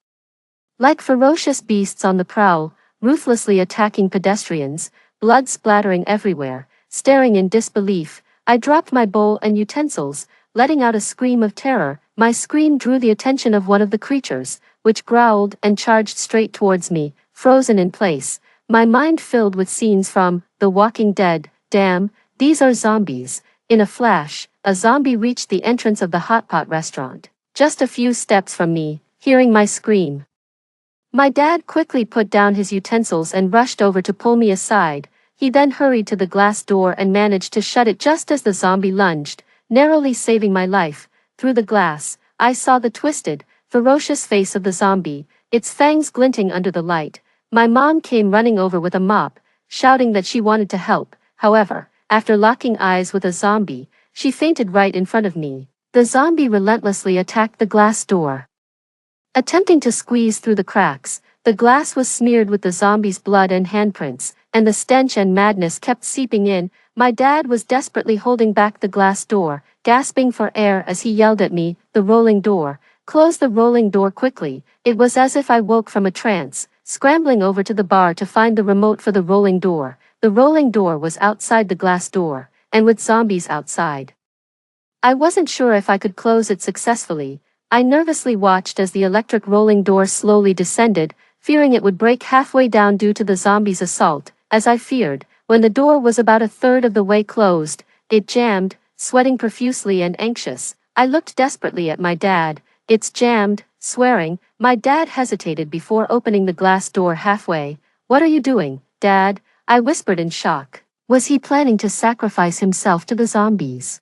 Like ferocious beasts on the prowl, ruthlessly attacking pedestrians, blood splattering everywhere. Staring in disbelief, I dropped my bowl and utensils, letting out a scream of terror. My scream drew the attention of one of the creatures, which growled and charged straight towards me, frozen in place. My mind filled with scenes from The Walking Dead. Damn, these are zombies. In a flash, a zombie reached the entrance of the hot pot restaurant, just a few steps from me, hearing my scream. My dad quickly put down his utensils and rushed over to pull me aside. He then hurried to the glass door and managed to shut it just as the zombie lunged, narrowly saving my life. Through the glass, I saw the twisted, ferocious face of the zombie, its fangs glinting under the light. My mom came running over with a mop, shouting that she wanted to help. However, after locking eyes with a zombie, she fainted right in front of me. The zombie relentlessly attacked the glass door. Attempting to squeeze through the cracks, the glass was smeared with the zombie's blood and handprints. and the stench and madness kept seeping in. My dad was desperately holding back the glass door, gasping for air as he yelled at me, "The rolling door. Close the rolling door quickly." It was as if I woke from a trance, scrambling over to the bar to find the remote for the rolling door. The rolling door was outside the glass door, and with zombies outside. I wasn't sure if I could close it successfully. I nervously watched as the electric rolling door slowly descended, fearing it would break halfway down due to the zombies' assault. As I feared, when the door was about a third of the way closed, it jammed. Sweating profusely and anxious, I looked desperately at my dad. "It's jammed," swearing. My dad hesitated before opening the glass door halfway. "What are you doing, Dad?" I whispered in shock. Was he planning to sacrifice himself to the zombies?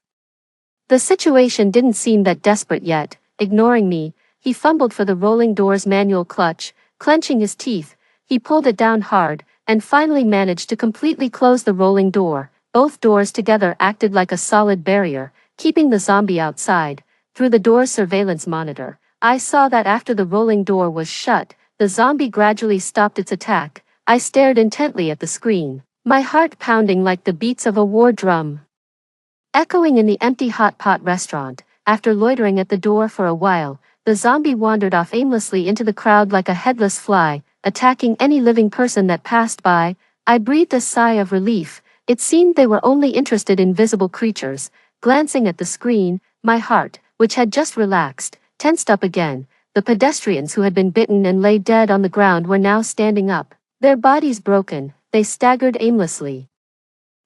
The situation didn't seem that desperate yet. Ignoring me, he fumbled for the rolling door's manual clutch. Clenching his teeth, he pulled it down hard, and finally managed to completely close the rolling door. Both doors together acted like a solid barrier, keeping the zombie outside. Through the door's surveillance monitor, I saw that after the rolling door was shut, the zombie gradually stopped its attack. I stared intently at the screen, my heart pounding like the beats of a war drum. Echoing in the empty hot pot restaurant, after loitering at the door for a while, the zombie wandered off aimlessly into the crowd like a headless fly, attacking any living person that passed by. I breathed a sigh of relief. It seemed they were only interested in visible creatures. Glancing at the screen, my heart, which had just relaxed, tensed up again. The pedestrians who had been bitten and lay dead on the ground were now standing up, their bodies broken. They staggered aimlessly,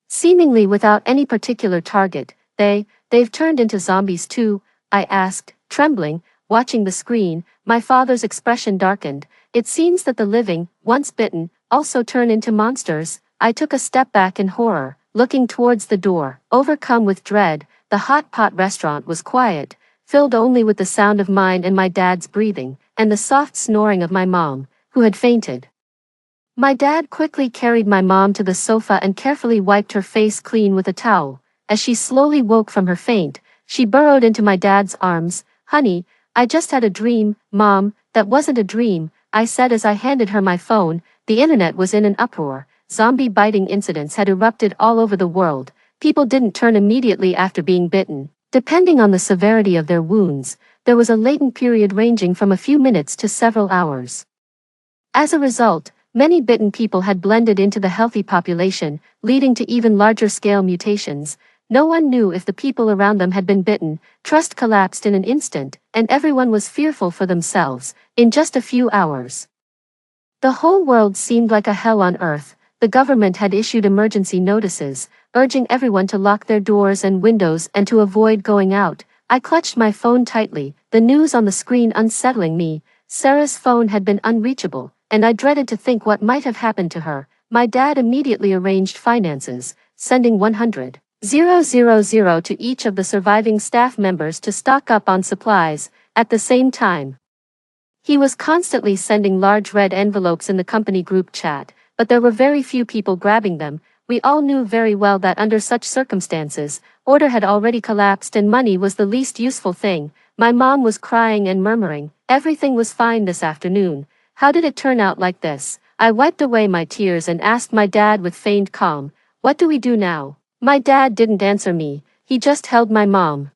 seemingly without any particular target. They've turned into zombies too?" I asked, trembling, watching the screen. My father's expression darkened. "It seems that the living, once bitten, also turn into monsters." I took a step back in horror, looking towards the door, overcome with dread. The hot pot restaurant was quiet, filled only with the sound of mine and my dad's breathing, and the soft snoring of my mom, who had fainted. My dad quickly carried my mom to the sofa and carefully wiped her face clean with a towel. As she slowly woke from her faint, she burrowed into my dad's arms. "Honey, I just had a dream." "Mom, that wasn't a dream," I said as I handed her my phone. The internet was in an uproar. Zombie biting incidents had erupted all over the world. People didn't turn immediately after being bitten. Depending on the severity of their wounds, there was a latent period ranging from a few minutes to several hours. As a result, many bitten people had blended into the healthy population, leading to even larger-scale mutations. No one knew if the people around them had been bitten. Trust collapsed in an instant, and everyone was fearful for themselves. In just a few hours, the whole world seemed like a hell on earth. The government had issued emergency notices, urging everyone to lock their doors and windows and to avoid going out. I clutched my phone tightly, the news on the screen unsettling me. Sarah's phone had been unreachable, and I dreaded to think what might have happened to her. My dad immediately arranged finances, sending 100,000 to each of the surviving staff members to stock up on supplies. At the same time, he was constantly sending large red envelopes in the company group chat, but there were very few people grabbing them. We all knew very well that under such circumstances, order had already collapsed and money was the least useful thing. My mom was crying and murmuring, "Everything was fine this afternoon. How did it turn out like this?" I wiped away my tears and asked my dad with feigned calm, "What do we do now?" My dad didn't answer me, he just held my mom,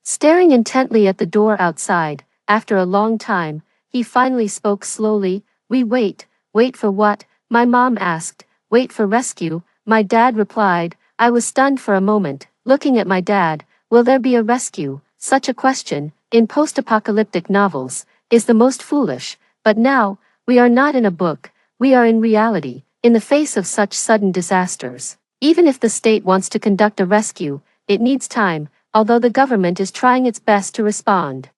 staring intently at the door outside. After a long time, he finally spoke slowly. "We wait." "Wait for what?" my mom asked. "Wait for rescue," my dad replied. I was stunned for a moment, looking at my dad. Will there be a rescue? Such a question, in post-apocalyptic novels, is the most foolish. But now, we are not in a book, we are in reality, in the face of such sudden disasters. Even if the state wants to conduct a rescue, it needs time, although the government is trying its best to respond.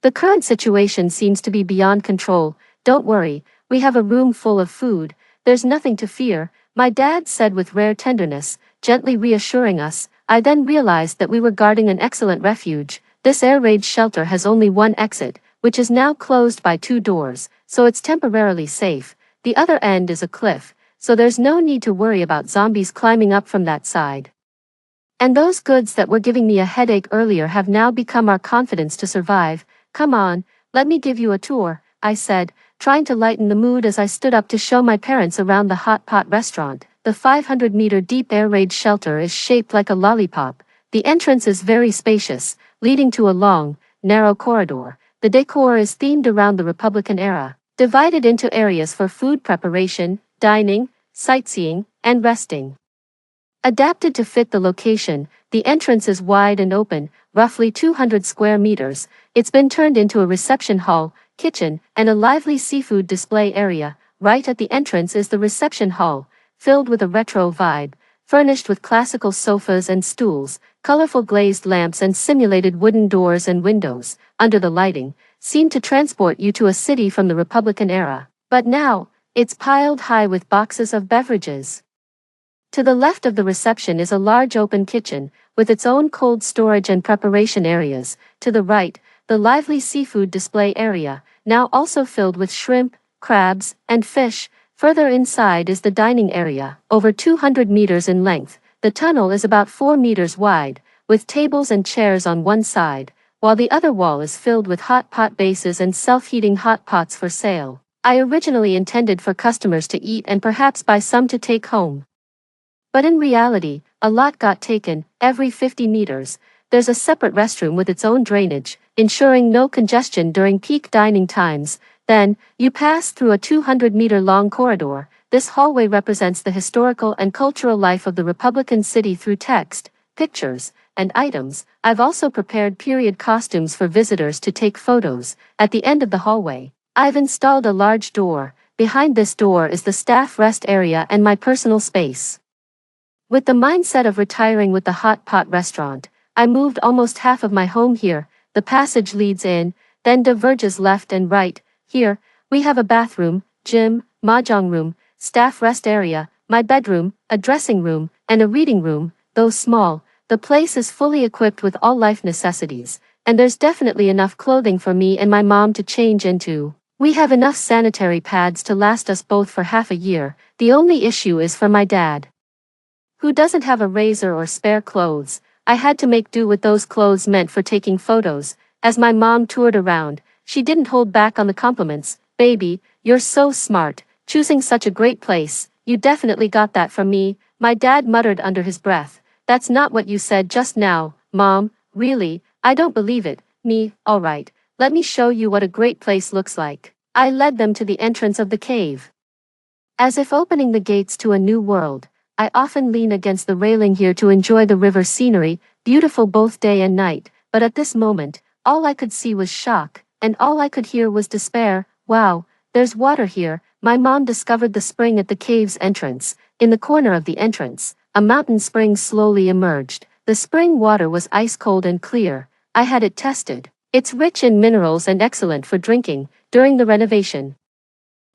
The current situation seems to be beyond control. "Don't worry, we have a room full of food, there's nothing to fear," my dad said with rare tenderness, gently reassuring us. I then realized that we were guarding an excellent refuge. This air raid shelter has only one exit, which is now closed by 2 doors, so it's temporarily safe. The other end is a cliff, so there's no need to worry about zombies climbing up from that side. And those goods that were giving me a headache earlier have now become our confidence to survive. "Come on, let me give you a tour," I said, trying to lighten the mood as I stood up to show my parents around the hot pot restaurant. The 500-meter deep air raid shelter is shaped like a lollipop. The entrance is very spacious, leading to a long, narrow corridor. The decor is themed around the Republican era, divided into areas for food preparation, dining, sightseeing, and resting. Adapted to fit the location, the entrance is wide and open, roughly 200 square meters. It's been turned into a reception hall, kitchen, and a lively seafood display area. Right at the entrance is the reception hall, filled with a retro vibe, furnished with classical sofas and stools, colorful glazed lamps and simulated wooden doors and windows, under the lighting, seem to transport you to a city from the Republican era. But now, it's piled high with boxes of beverages. To the left of the reception is a large open kitchen, with its own cold storage and preparation areas. To the right, the lively seafood display area, now also filled with shrimp, crabs, and fish. Further inside is the dining area, over 200 meters in length. The tunnel is about 4 meters wide, with tables and chairs on one side, while the other wall is filled with hot pot bases and self-heating hot pots for sale. I originally intended for customers to eat and perhaps buy some to take home. But in reality, a lot got taken. Every 50 meters, there's a separate restroom with its own drainage, ensuring no congestion during peak dining times. Then, you pass through a 200-meter-long corridor. This hallway represents the historical and cultural life of the Republican city through text, pictures, and items. I've also prepared period costumes for visitors to take photos. At the end of the hallway, I've installed a large door. Behind this door is the staff rest area and my personal space. With the mindset of retiring with the hot pot restaurant, I moved almost half of my home here. The passage leads in, then diverges left and right. Here, we have a bathroom, gym, mahjong room, staff rest area, my bedroom, a dressing room, and a reading room. Though small, the place is fully equipped with all life necessities, and there's definitely enough clothing for me and my mom to change into. We have enough sanitary pads to last us both for half a year. The only issue is for my dad, who doesn't have a razor or spare clothes. I had to make do with those clothes meant for taking photos. As my mom toured around, she didn't hold back on the compliments. "Baby, you're so smart, choosing such a great place. You definitely got that from me," my dad muttered under his breath. "That's not what you said just now, Mom." "Really? I don't believe it." "Me, alright, let me show you what a great place looks like." I led them to the entrance of the cave. As if opening the gates to a new world, I often lean against the railing here to enjoy the river scenery, beautiful both day and night, but at this moment, all I could see was shock, and all I could hear was despair. "Wow, there's water here." My mom discovered the spring at the cave's entrance. In the corner of the entrance, a mountain spring slowly emerged. The spring water was ice cold and clear. I had it tested. It's rich in minerals and excellent for drinking. During the renovation,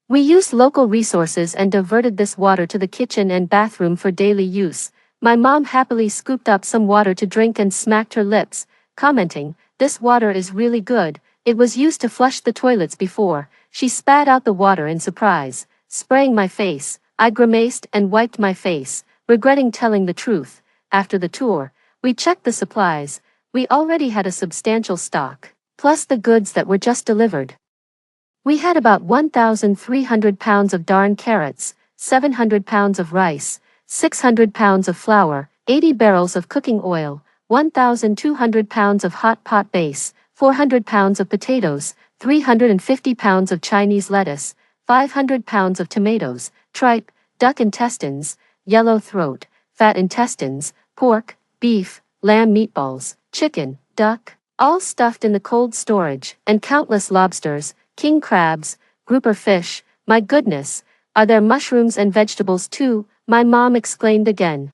we used local resources and diverted this water to the kitchen and bathroom for daily use. My mom happily scooped up some water to drink and smacked her lips, commenting, "This water is really good. It was used to flush the toilets before." She spat out the water in surprise, spraying my face. I grimaced and wiped my face, regretting telling the truth. After the tour, we checked the supplies. We already had a substantial stock, plus the goods that were just delivered. We had about 1,300 pounds of darn carrots, 700 pounds of rice, 600 pounds of flour, 80 barrels of cooking oil, 1,200 pounds of hot pot base, 400 pounds of potatoes, 350 pounds of Chinese lettuce, 500 pounds of tomatoes, tripe, duck intestines, yellow throat, fat intestines, pork, beef, lamb meatballs, chicken, duck, all stuffed in the cold storage, and countless lobsters, king crabs, grouper fish. My goodness, are there mushrooms and vegetables too? My mom exclaimed again.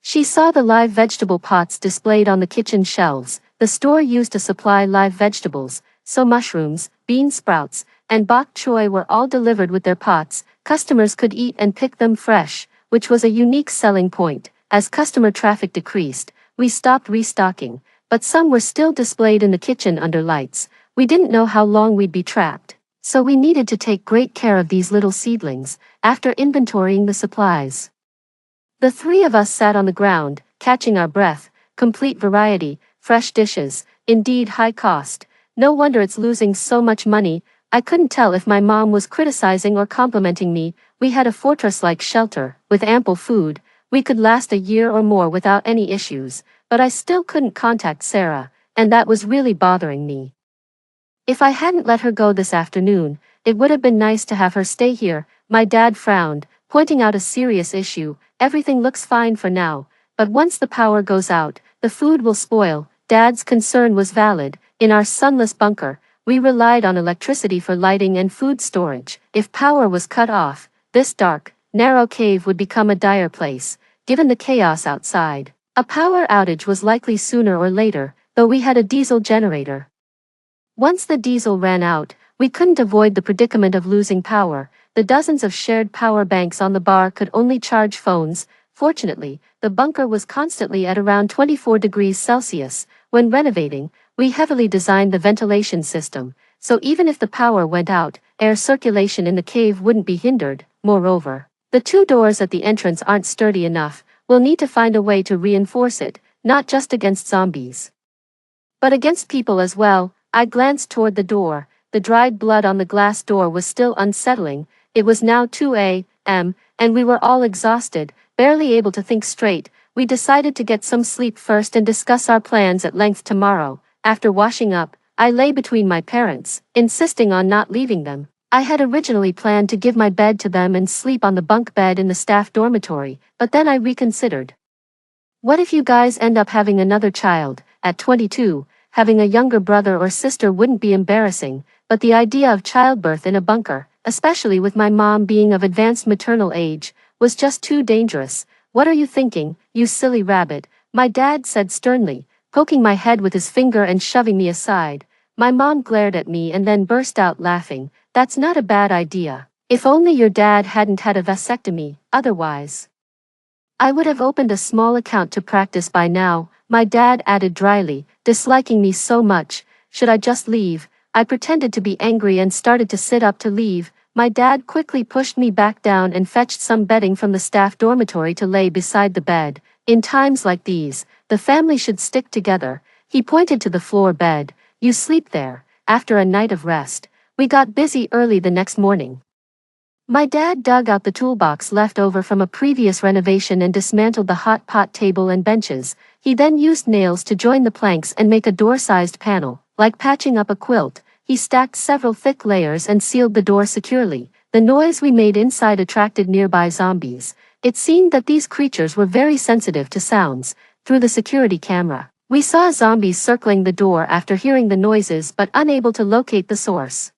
She saw the live vegetable pots displayed on the kitchen shelves. The store used to supply live vegetables, so mushrooms, bean sprouts, and bok choy were all delivered with their pots. Customers could eat and pick them fresh, which was a unique selling point. As customer traffic decreased, we stopped restocking, but some were still displayed in the kitchen under lights. We didn't know how long we'd be trapped, so we needed to take great care of these little seedlings. After inventorying the supplies, the three of us sat on the ground, catching our breath. Complete variety, fresh dishes, indeed high cost. No wonder it's losing so much money. I couldn't tell if my mom was criticizing or complimenting me. We had a fortress-like shelter, with ample food. We could last a year or more without any issues, but I still couldn't contact Sarah, and that was really bothering me. If I hadn't let her go this afternoon, it would have been nice to have her stay here. My dad frowned, pointing out a serious issue. Everything looks fine for now, but once the power goes out, the food will spoil. Dad's concern was valid. In our sunless bunker, we relied on electricity for lighting and food storage. If power was cut off, this dark, narrow cave would become a dire place, given the chaos outside. A power outage was likely sooner or later, though we had a diesel generator. Once the diesel ran out, we couldn't avoid the predicament of losing power. The dozens of shared power banks on the bar could only charge phones. Fortunately, the bunker was constantly at around 24 degrees Celsius. When renovating, we heavily designed the ventilation system, so even if the power went out, air circulation in the cave wouldn't be hindered. Moreover, the two doors at the entrance aren't sturdy enough. We'll need to find a way to reinforce it, not just against zombies, but against people as well. I glanced toward the door. The dried blood on the glass door was still unsettling. It was now 2 a.m., and we were all exhausted, barely able to think straight. We decided to get some sleep first and discuss our plans at length tomorrow. After washing up, I lay between my parents, insisting on not leaving them. I had originally planned to give my bed to them and sleep on the bunk bed in the staff dormitory, but then I reconsidered. What if you guys end up having another child? At 22, having a younger brother or sister wouldn't be embarrassing, but the idea of childbirth in a bunker, especially with my mom being of advanced maternal age, was just too dangerous. What are you thinking, you silly rabbit? My dad said sternly, poking my head with his finger and shoving me aside. My mom glared at me and then burst out laughing. That's not a bad idea. If only your dad hadn't had a vasectomy, otherwise I would have opened a small account to practice by now. My dad added dryly, disliking me so much. Should I just leave? I pretended to be angry and started to sit up to leave. My dad quickly pushed me back down and fetched some bedding from the staff dormitory to lay beside the bed. In times like these, the family should stick together. He pointed to the floor bed. You sleep there. After a night of rest, we got busy early the next morning. My dad dug out the toolbox left over from a previous renovation and dismantled the hot pot table and benches. He then used nails to join the planks and make a door-sized panel. Like patching up a quilt, he stacked several thick layers and sealed the door securely. The noise we made inside attracted nearby zombies. It seemed that these creatures were very sensitive to sounds. Through the security camera, we saw zombies circling the door after hearing the noises but unable to locate the source,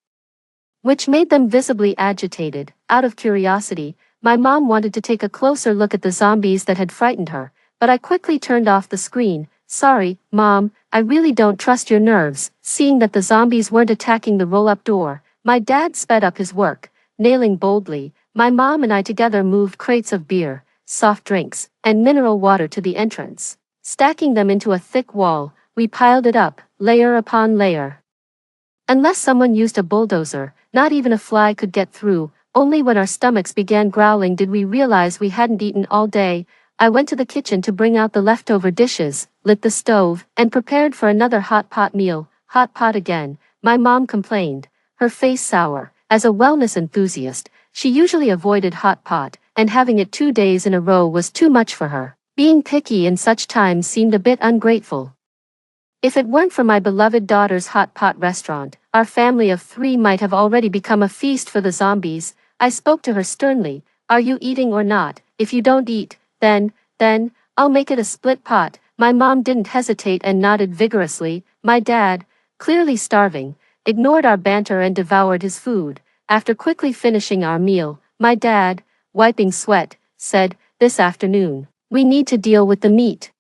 which made them visibly agitated. Out of curiosity, my mom wanted to take a closer look at the zombies that had frightened her, but I quickly turned off the screen. Sorry, Mom, I really don't trust your nerves. Seeing that the zombies weren't attacking the roll-up door, my dad sped up his work, nailing boldly. My mom and I together moved crates of beer, soft drinks, and mineral water to the entrance. Stacking them into a thick wall, we piled it up, layer upon layer. Unless someone used a bulldozer, not even a fly could get through. Only when our stomachs began growling did we realize we hadn't eaten all day. I went to the kitchen to bring out the leftover dishes, lit the stove, and prepared for another hot pot meal. Hot pot again, my mom complained, her face sour. As a wellness enthusiast, she usually avoided hot pot, and having it 2 days in a row was too much for her. Being picky in such times seemed a bit ungrateful. If it weren't for my beloved daughter's hot pot restaurant, our family of 3 might have already become a feast for the zombies. I spoke to her sternly. Are you eating or not? If you don't eat, then, I'll make it a split pot. My mom didn't hesitate and nodded vigorously. My dad, clearly starving, ignored our banter and devoured his food. After quickly finishing our meal, my dad, wiping sweat, said, "This afternoon, we need to deal with the meat.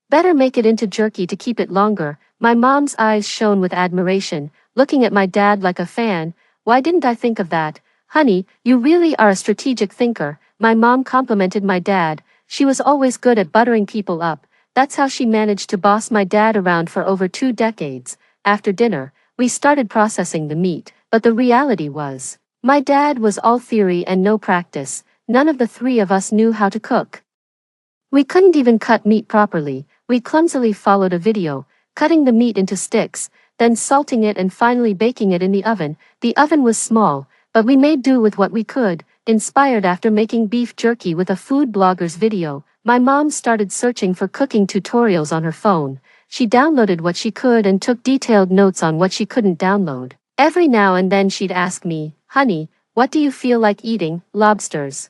Better make it into jerky to keep it longer." My mom's eyes shone with admiration, looking at my dad like a fan. Why didn't I think of that? Honey, you really are a strategic thinker. My mom complimented my dad. She was always good at buttering people up. That's how she managed to boss my dad around for over 2 decades. After dinner, we started processing the meat, but the reality was, my dad was all theory and no practice. None of the 3 of us knew how to cook. We couldn't even cut meat properly. We clumsily followed a video, cutting the meat into sticks. then salting it and finally baking it in the oven. The oven was small, but we made do with what we could. Inspired after making beef jerky with a food blogger's video, my mom started searching for cooking tutorials on her phone. She downloaded what she could and took detailed notes on what she couldn't download. Every now and then she'd ask me, "Honey, what do you feel like eating?" "Lobsters.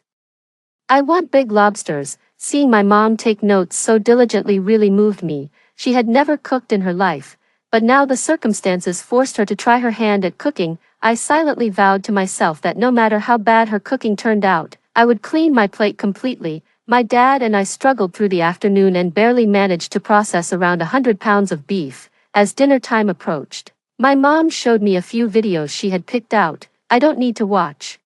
I want big lobsters." Seeing my mom take notes so diligently really moved me. She had never cooked in her life, but now the circumstances forced her to try her hand at cooking. I silently vowed to myself that no matter how bad her cooking turned out, I would clean my plate completely. My dad and I struggled through the afternoon and barely managed to process around 100 pounds of beef. As dinner time approached, my mom showed me a few videos she had picked out. "I don't need to watch.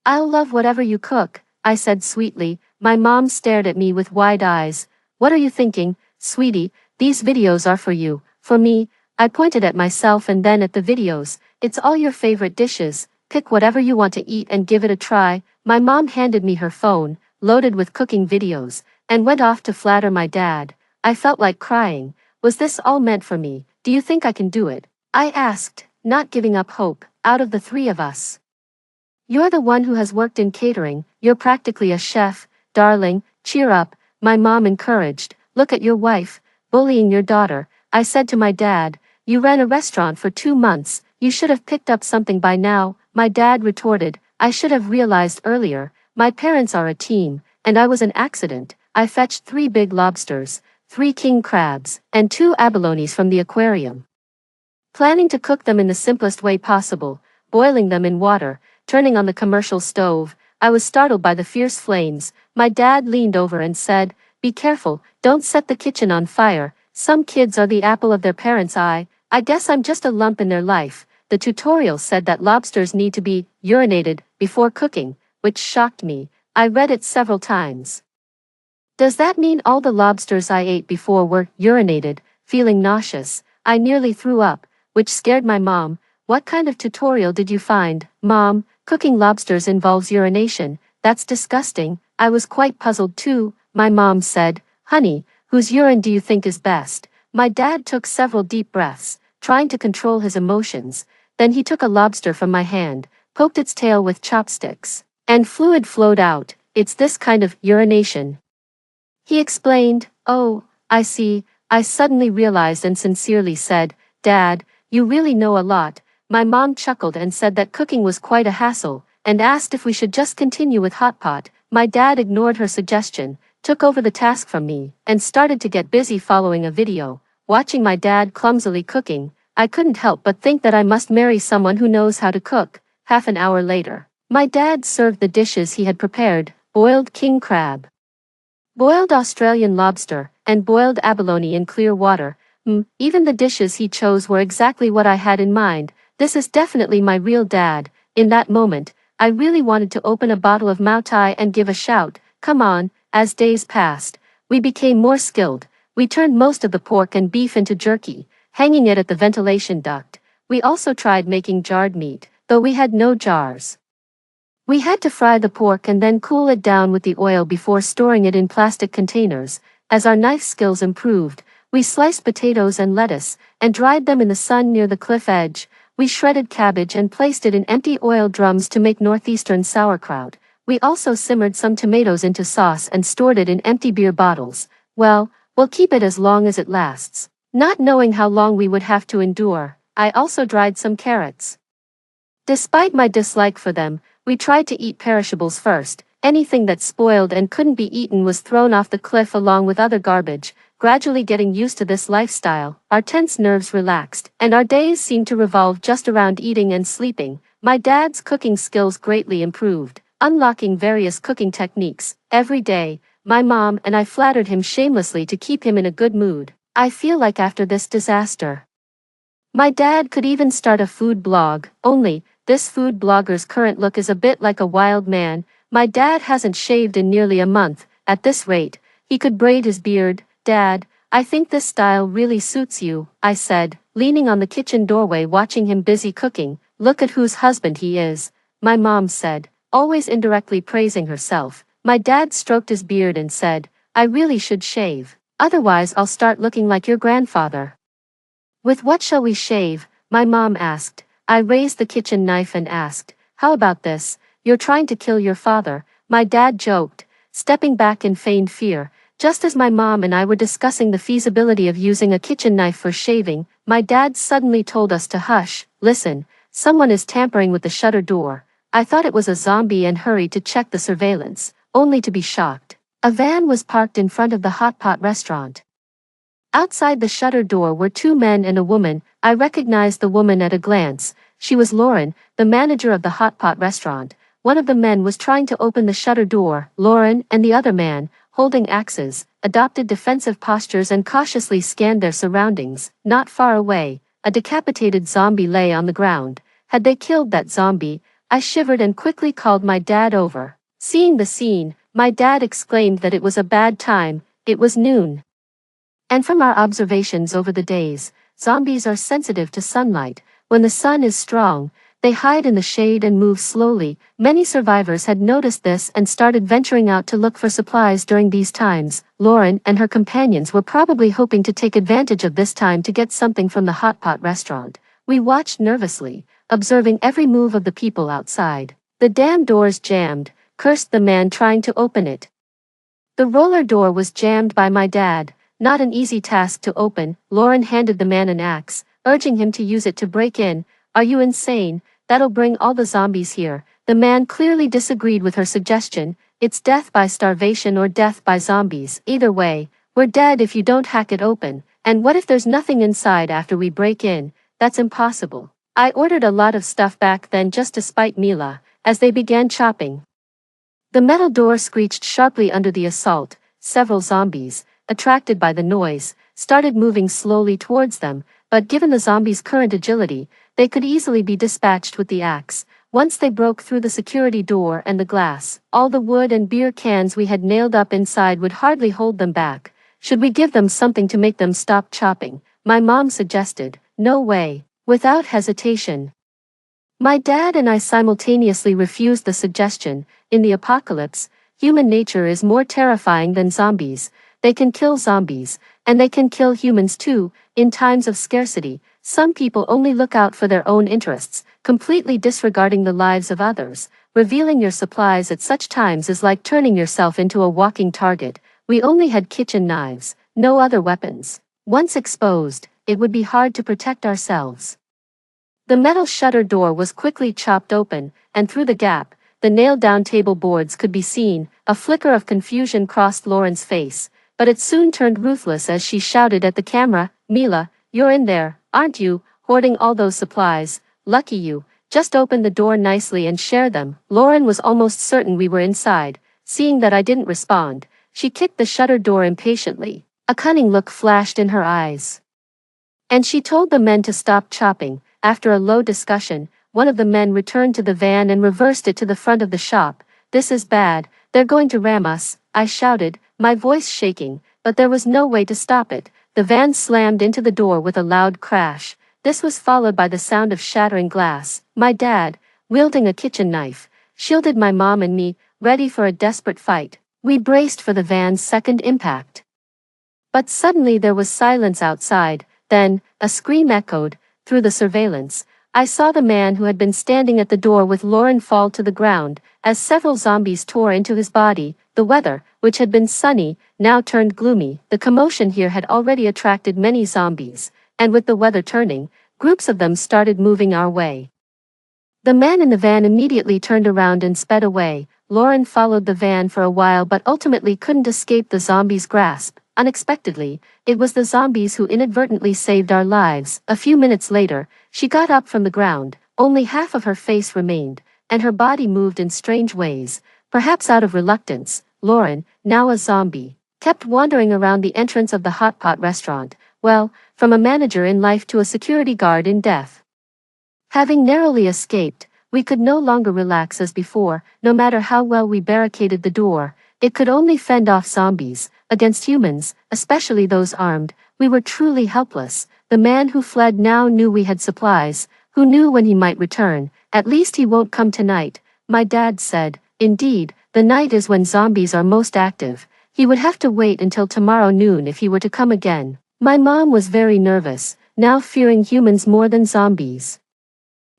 I'll love whatever you cook," I said sweetly. My mom stared at me with wide eyes. "What are you thinking, sweetie? These videos are for you." "For me?" I pointed at myself and then at the videos. "It's all your favorite dishes. Pick whatever you want to eat and give it a try." My mom handed me her phone, loaded with cooking videos, and went off to flatter my dad. I felt like crying. Was this all meant for me? "Do you think I can do it?" I asked, not giving up hope. "Out of the three of us, you're the one who has worked in catering. You're practically a chef, darling. Cheer up," my mom encouraged. "Look at your wife, bullying your daughter." I said to my dad, "You ran a restaurant for 2 months. You should have picked up something by now." My dad retorted, "I should have realized earlier. My parents are a team, and I was an accident." I fetched 3 big lobsters, 3 king crabs, and 2 abalones from the aquarium, planning to cook them in the simplest way possible, boiling them in water. Turning on the commercial stove, I was startled by the fierce flames. My dad leaned over and said, "Be careful, don't set the kitchen on fire. Some kids are the apple of their parents' eye. I guess I'm just a lump in their life." The tutorial said that lobsters need to be urinated before cooking, which shocked me. I read it several times. Does that mean all the lobsters I ate before were urinated? Feeling nauseous, I nearly threw up, which scared my mom. "What kind of tutorial did you find, Mom? Cooking lobsters involves urination. That's disgusting." I was quite puzzled too. My mom said, "Honey, whose urine do you think is best?" My dad took several deep breaths, trying to control his emotions. Then he took a lobster from my hand, poked its tail with chopsticks, and fluid flowed out. "It's this kind of urination," he explained. "Oh, I see." I suddenly realized and sincerely said, "Dad, you really know a lot." My mom chuckled and said that cooking was quite a hassle, and asked if we should just continue with hot pot. My dad ignored her suggestion, took over the task from me, and started to get busy following a video. Watching my dad clumsily cooking, I couldn't help but think that I must marry someone who knows how to cook. Half an hour later, my dad served the dishes he had prepared: boiled king crab, boiled Australian lobster, and boiled abalone in clear water. Even the dishes he chose were exactly what I had in mind. This is definitely my real dad. In that moment, I really wanted to open a bottle of Mau Tai and give a shout, "Come on." As days passed, we became more skilled. We turned most of the pork and beef into jerky, hanging it at the ventilation duct. We also tried making jarred meat, though we had no jars. We had to fry the pork and then cool it down with the oil before storing it in plastic containers. As our knife skills improved, we sliced potatoes and lettuce, and dried them in the sun near the cliff edge. We shredded cabbage and placed it in empty oil drums to make northeastern sauerkraut. We also simmered some tomatoes into sauce and stored it in empty beer bottles. "Well, we'll keep it as long as it lasts." Not knowing how long we would have to endure, I also dried some carrots. Despite my dislike for them, we tried to eat perishables first. Anything that spoiled and couldn't be eaten was thrown off the cliff along with other garbage. Gradually getting used to this lifestyle, our tense nerves relaxed, and our days seemed to revolve just around eating and sleeping. My dad's cooking skills greatly improved, unlocking various cooking techniques. Every day, my mom and I flattered him shamelessly to keep him in a good mood. I feel like after this disaster, my dad could even start a food blog, only, this food blogger's current look is a bit like a wild man. My dad hasn't shaved in nearly a month. At this rate, he could braid his beard. "Dad, I think this style really suits you," I said, leaning on the kitchen doorway watching him busy cooking. "Look at whose husband he is," my mom said, always indirectly praising herself. My dad stroked his beard and said, "I really should shave. Otherwise I'll start looking like your grandfather." With what shall we shave? My mom asked. I raised the kitchen knife and asked, how about this? You're trying to kill your father, my dad joked, stepping back in feigned fear. Just as my mom and I were discussing the feasibility of using a kitchen knife for shaving, my dad suddenly told us to hush. Listen, someone is tampering with the shutter door. I thought it was a zombie and hurried to check the surveillance, only to be shocked. A van was parked in front of the hot pot restaurant. Outside the shutter door were two men and a woman. I recognized the woman at a glance. She was Lauren, the manager of the hot pot restaurant. One of the men was trying to open the shutter door. Lauren and the other man, holding axes, adopted defensive postures and cautiously scanned their surroundings. Not far away, a decapitated zombie lay on the ground. Had they killed that zombie? I shivered and quickly called my dad over. Seeing the scene, my dad exclaimed that it was a bad time. It was noon. And from our observations over the days, zombies are sensitive to sunlight. When the sun is strong, they hide in the shade and move slowly. Many survivors had noticed this and started venturing out to look for supplies during these times. Lauren and her companions were probably hoping to take advantage of this time to get something from the hot pot restaurant. We watched nervously, observing every move of the people outside. The damn door's jammed, cursed the man trying to open it. The roller door was jammed by my dad. Not an easy task to open. Lauren handed the man an axe, urging him to use it to break in. Are you insane? That'll bring all the zombies here. The man clearly disagreed with her suggestion. It's death by starvation or death by zombies. Either way, we're dead if you don't hack it open. And what if there's nothing inside after we break in? That's impossible. I ordered a lot of stuff back then just to spite Mila, as they began chopping. The metal door screeched sharply under the assault. Several zombies, attracted by the noise, started moving slowly towards them, but given the zombies' current agility, they could easily be dispatched with the axe. Once they broke through the security door and the glass, all the wood and beer cans we had nailed up inside would hardly hold them back. Should we give them something to make them stop chopping? My mom suggested. No way. Without hesitation. My dad and I simultaneously refused the suggestion. In the apocalypse, human nature is more terrifying than zombies. They can kill zombies, and they can kill humans too. In times of scarcity, some people only look out for their own interests, completely disregarding the lives of others. Revealing your supplies at such times is like turning yourself into a walking target. We only had kitchen knives, no other weapons. Once exposed, it would be hard to protect ourselves. The metal shutter door was quickly chopped open, and through the gap, the nailed-down table boards could be seen. A flicker of confusion crossed Lauren's face, but it soon turned ruthless as she shouted at the camera, Mila, you're in there, aren't you, hoarding all those supplies? Lucky you. Just open the door nicely and share them. Lauren was almost certain we were inside. Seeing that I didn't respond, she kicked the shutter door impatiently. A cunning look flashed in her eyes. And she told the men to stop chopping. After a low discussion, one of the men returned to the van and reversed it to the front of the shop. This is bad. They're going to ram us, I shouted, my voice shaking, but there was no way to stop it. The van slammed into the door with a loud crash. This was followed by the sound of shattering glass. My dad, wielding a kitchen knife, shielded my mom and me, ready for a desperate fight. We braced for the van's second impact. But suddenly there was silence outside. Then, a scream echoed through the surveillance. I saw the man who had been standing at the door with Lauren fall to the ground, as several zombies tore into his body. The weather, which had been sunny, now turned gloomy. The commotion here had already attracted many zombies, and with the weather turning, groups of them started moving our way. The man in the van immediately turned around and sped away. Lauren followed the van for a while but ultimately couldn't escape the zombies' grasp. Unexpectedly, it was the zombies who inadvertently saved our lives. A few minutes later, she got up from the ground. Only half of her face remained, and her body moved in strange ways, perhaps out of reluctance. Lauren, now a zombie, kept wandering around the entrance of the hot pot restaurant. Well, from a manager in life to a security guard in death. Having narrowly escaped, we could no longer relax as before. No matter how well we barricaded the door, it could only fend off zombies. Against humans, especially those armed, we were truly helpless. The man who fled now knew we had supplies. Who knew when he might return? At least he won't come tonight, my dad said. Indeed, the night is when zombies are most active. He would have to wait until tomorrow noon if he were to come again. My mom was very nervous. now fearing humans more than zombies.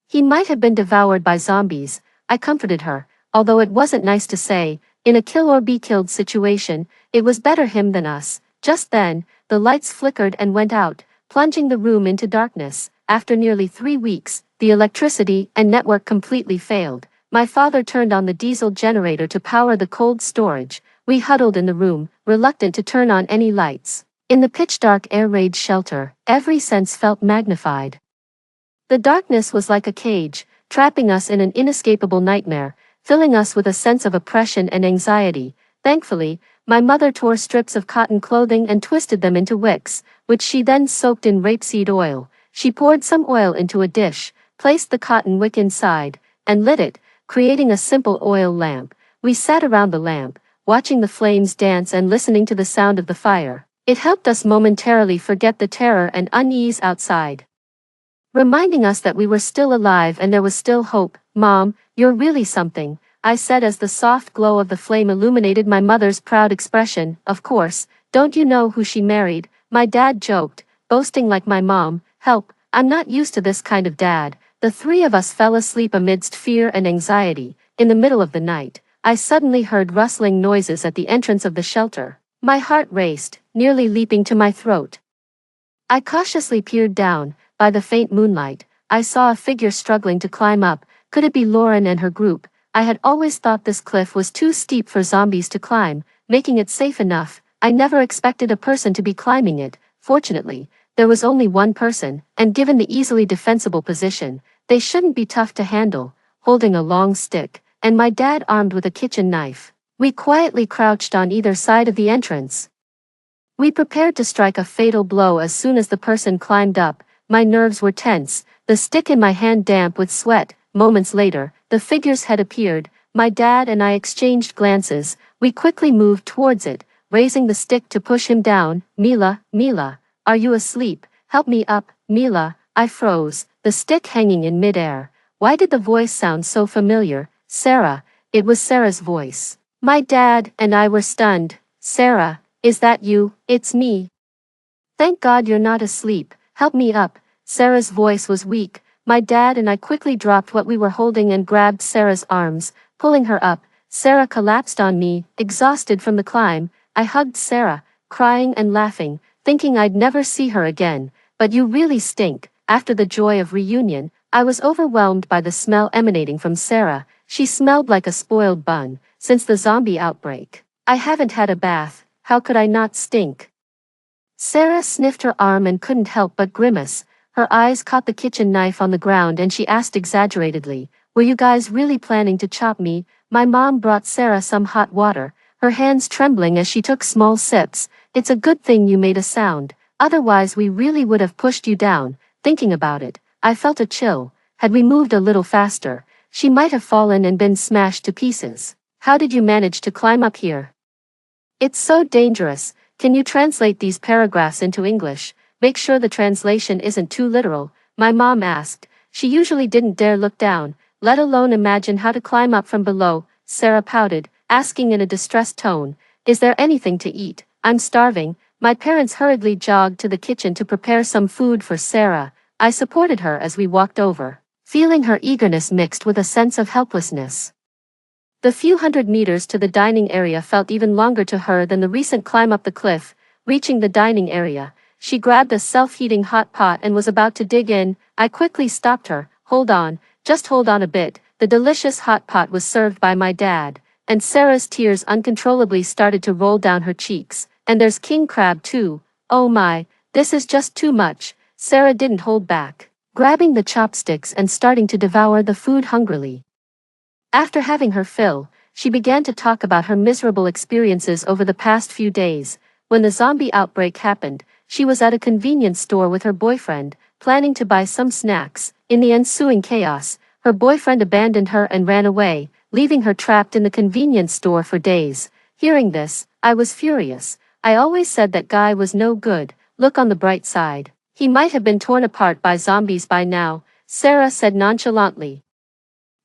He might have been devoured by zombies, I comforted her, although it wasn't nice to say. In a kill or be killed situation, it was better him than us. Just then, the lights flickered and went out, plunging the room into darkness. After nearly 3 weeks, the electricity and network completely failed. My father turned on the diesel generator to power the cold storage. We huddled in the room, reluctant to turn on any lights. In the pitch-dark air raid shelter, every sense felt magnified. The darkness was like a cage, trapping us in an inescapable nightmare, filling us with a sense of oppression and anxiety. Thankfully, my mother tore strips of cotton clothing and twisted them into wicks, which she then soaked in rapeseed oil. She poured some oil into a dish, placed the cotton wick inside, and lit it, creating a simple oil lamp. We sat around the lamp, watching the flames dance and listening to the sound of the fire. It helped us momentarily forget the terror and unease outside, reminding us that we were still alive and there was still hope. "Mom, you're really something," I said as the soft glow of the flame illuminated my mother's proud expression. "Of course, don't you know who she married?" my dad joked, boasting like my mom. "Help, I'm not used to this kind of dad." The three of us fell asleep amidst fear and anxiety. In the middle of the night, I suddenly heard rustling noises at the entrance of the shelter. My heart raced, nearly leaping to my throat. I cautiously peered down. By the faint moonlight, I saw a figure struggling to climb up. Could it be Lauren and her group? I had always thought this cliff was too steep for zombies to climb, making it safe enough. I never expected a person to be climbing it. Fortunately, there was only one person, and given the easily defensible position, they shouldn't be tough to handle, holding a long stick, and my dad armed with a kitchen knife. We quietly crouched on either side of the entrance. We prepared to strike a fatal blow as soon as the person climbed up. My nerves were tense, the stick in my hand damp with sweat. Moments later, the figure's head appeared. My dad and I exchanged glances. We quickly moved towards it, raising the stick to push him down. Mila, are you asleep? Help me up, Mila." I froze, the stick hanging in midair. Why did the voice sound so familiar? Sarah. It was Sarah's voice. My dad and I were stunned. "Sarah, is that you?" "It's me. Thank God you're not asleep. Help me up." Sarah's voice was weak. My dad and I quickly dropped what we were holding and grabbed Sarah's arms, pulling her up. Sarah collapsed on me, exhausted from the climb. I hugged Sarah, crying and laughing, thinking I'd never see her again. "But you really stink." After the joy of reunion, I was overwhelmed by the smell emanating from Sarah. She smelled like a spoiled bun. Since the zombie outbreak, I haven't had a bath. How could I not stink? Sarah sniffed her arm and couldn't help but grimace. Her eyes caught the kitchen knife on the ground and she asked exaggeratedly, "Were you guys really planning to chop me?" My mom brought Sarah some hot water, her hands trembling as she took small sips. "It's a good thing you made a sound, otherwise we really would have pushed you down." Thinking about it, I felt a chill. Had we moved a little faster, she might have fallen and been smashed to pieces. "How did you manage to climb up here? It's so dangerous. Can you translate these paragraphs into English? Make sure the translation isn't too literal," my mom asked. She usually didn't dare look down, let alone imagine how to climb up from below. Sarah pouted, asking in a distressed tone, "Is there anything to eat? I'm starving." My parents hurriedly jogged to the kitchen to prepare some food for Sarah. I supported her as we walked over, feeling her eagerness mixed with a sense of helplessness. The few hundred meters to the dining area felt even longer to her than the recent climb up the cliff. Reaching the dining area, she grabbed a self-heating hot pot and was about to dig in. I quickly stopped her. "Hold on, just hold on a bit." The delicious hot pot was served by my dad, and Sarah's tears uncontrollably started to roll down her cheeks. "And there's king crab too. Oh my, this is just too much." Sarah didn't hold back, grabbing the chopsticks and starting to devour the food hungrily. After having her fill, she began to talk about her miserable experiences over the past few days. When the zombie outbreak happened, she was at a convenience store with her boyfriend, planning to buy some snacks. In the ensuing chaos, her boyfriend abandoned her and ran away, leaving her trapped in the convenience store for days. Hearing this, I was furious. I always said that guy was no good. Look on the bright side. He might have been torn apart by zombies by now, Sarah said nonchalantly.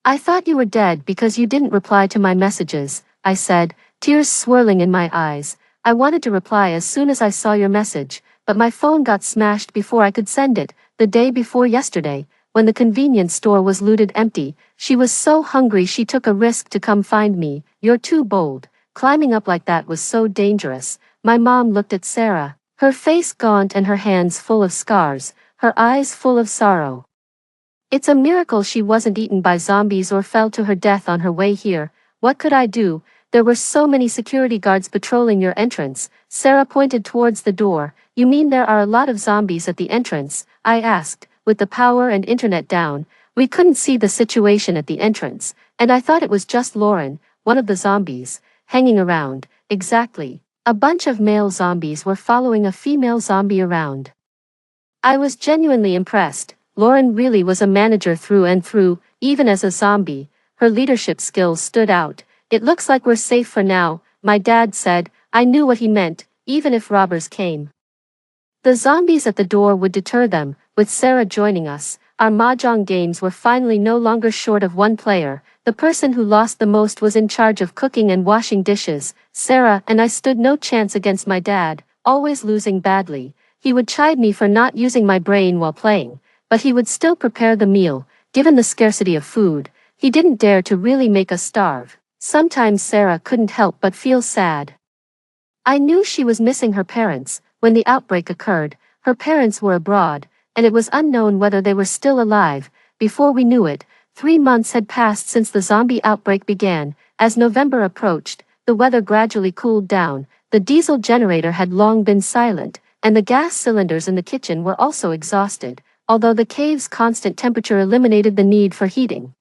"I thought you were dead because you didn't reply to my messages," I said, tears swirling in my eyes. "I wanted to reply as soon as I saw your message, but my phone got smashed before I could send it, the day before yesterday, when the convenience store was looted empty. She was so hungry she took a risk to come find me. You're too bold. Climbing up like that was so dangerous. My mom looked at Sarah, her face gaunt and her hands full of scars, her eyes full of sorrow. It's a miracle she wasn't eaten by zombies or fell to her death on her way here. What could I do? There were so many security guards patrolling your entrance. Sarah pointed towards the door. You mean there are a lot of zombies at the entrance? I asked. With the power and internet down, we couldn't see the situation at the entrance, and I thought it was just Lauren, one of the zombies, hanging around. Exactly. A bunch of male zombies were following a female zombie around. I was genuinely impressed. Lauren really was a manager through and through, even as a zombie. Her leadership skills stood out. It looks like we're safe for now, my dad said. I knew what he meant, even if robbers came. The zombies at the door would deter them. With Sarah joining us, our mahjong games were finally no longer short of one player. The person who lost the most was in charge of cooking and washing dishes. Sarah and I stood no chance against my dad, always losing badly. He would chide me for not using my brain while playing, but he would still prepare the meal. Given the scarcity of food, he didn't dare to really make us starve. Sometimes Sarah couldn't help but feel sad. I knew she was missing her parents. When the outbreak occurred, her parents were abroad, and it was unknown whether they were still alive. Before we knew it, 3 months had passed since the zombie outbreak began. As November approached, the weather gradually cooled down. The diesel generator had long been silent, and the gas cylinders in the kitchen were also exhausted, although the cave's constant temperature eliminated the need for heating.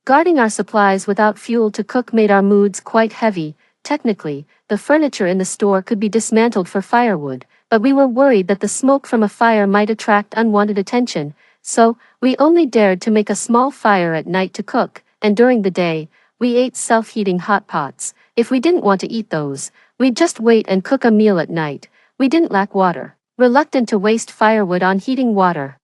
Guarding our supplies without fuel to cook made our moods quite heavy. Technically, the furniture in the store could be dismantled for firewood, but we were worried that the smoke from a fire might attract unwanted attention, so we only dared to make a small fire at night to cook, and during the day, we ate self-heating hot pots. If we didn't want to eat those, we'd just wait and cook a meal at night. We didn't lack water, reluctant to waste firewood on heating water.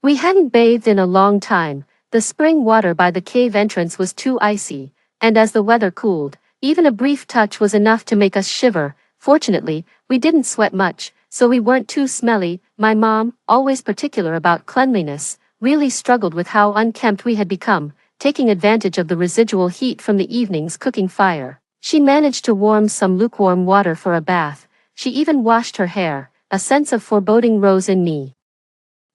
We hadn't bathed in a long time. The spring water by the cave entrance was too icy, and as the weather cooled, even a brief touch was enough to make us shiver. Fortunately, we didn't sweat much, so we weren't too smelly. My mom, always particular about cleanliness, really struggled with how unkempt we had become, taking advantage of the residual heat from the evening's cooking fire. She managed to warm some lukewarm water for a bath. She even washed her hair. A sense of foreboding rose in me.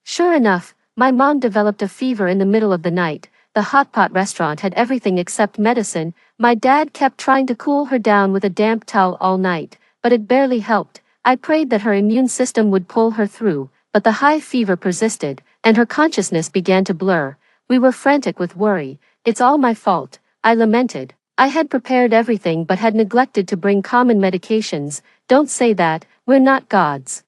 Sure enough, my mom developed a fever in the middle of the night. The hot pot restaurant had everything except medicine. My dad kept trying to cool her down with a damp towel all night, but it barely helped. I prayed that her immune system would pull her through, but the high fever persisted, and her consciousness began to blur. We were frantic with worry. It's all my fault, I lamented. I had prepared everything but had neglected to bring common medications. Don't say that, we're not gods.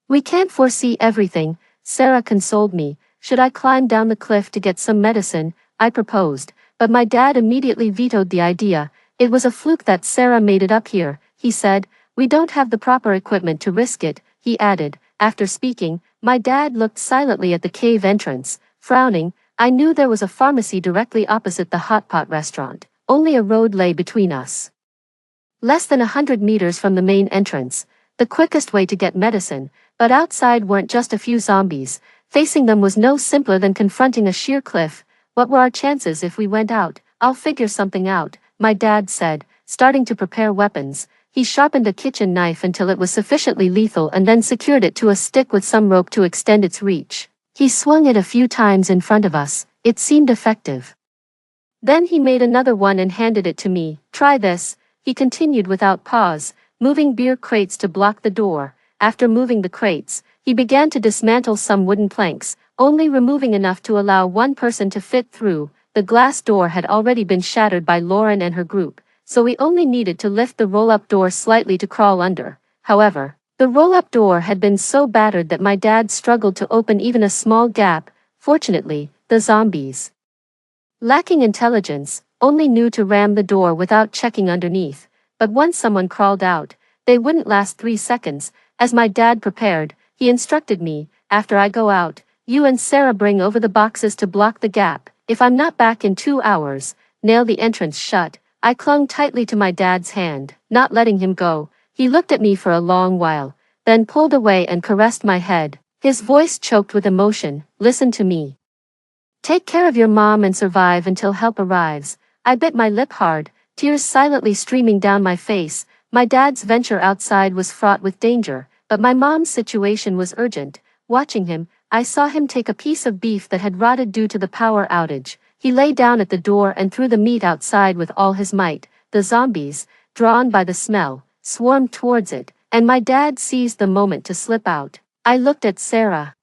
We can't foresee everything, Sarah consoled me. Should I climb down the cliff to get some medicine? I proposed, but my dad immediately vetoed the idea. It was a fluke that Sarah made it up here, he said. We don't have the proper equipment to risk it, he added. After speaking, my dad looked silently at the cave entrance. Frowning, I knew there was a pharmacy directly opposite the hot pot restaurant. Only a road lay between us. Less than 100 meters from the main entrance, the quickest way to get medicine, but outside weren't just a few zombies. Facing them was no simpler than confronting a sheer cliff. What were our chances if we went out? I'll figure something out, my dad said, starting to prepare weapons. He sharpened a kitchen knife until it was sufficiently lethal and then secured it to a stick with some rope to extend its reach. He swung it a few times in front of us. It seemed effective. Then he made another one and handed it to me. Try this, he continued without pause, moving beer crates to block the door. After moving the crates, he began to dismantle some wooden planks, only removing enough to allow one person to fit through. The glass door had already been shattered by Lauren and her group, so we only needed to lift the roll-up door slightly to crawl under. However, the roll-up door had been so battered that my dad struggled to open even a small gap. Fortunately, the zombies, lacking intelligence, only knew to ram the door without checking underneath. But once someone crawled out, they wouldn't last 3 seconds. As my dad prepared, he instructed me, after I go out, you and Sarah bring over the boxes to block the gap. If I'm not back in 2 hours, nail the entrance shut. I clung tightly to my dad's hand, not letting him go. He looked at me for a long while. then pulled away and caressed my head. His voice choked with emotion. Listen to me. Take care of your mom and survive until help arrives. I bit my lip hard, tears silently streaming down my face. My dad's venture outside was fraught with danger, but my mom's situation was urgent. Watching him, I saw him take a piece of beef that had rotted due to the power outage. He lay down at the door and threw the meat outside with all his might. The zombies, drawn by the smell, swarmed towards it, and my dad seized the moment to slip out. I looked at Sarah.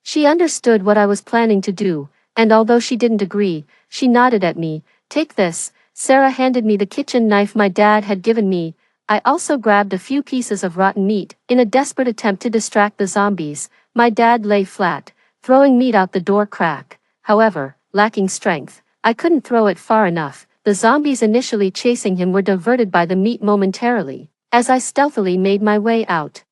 She understood what I was planning to do, and although she didn't agree, she nodded at me. Take this. Sarah handed me the kitchen knife my dad had given me. I also grabbed a few pieces of rotten meat. In a desperate attempt to distract the zombies, my dad lay flat, throwing meat out the door crack. However, lacking strength, I couldn't throw it far enough. The zombies initially chasing him were diverted by the meat momentarily, as I stealthily made my way out.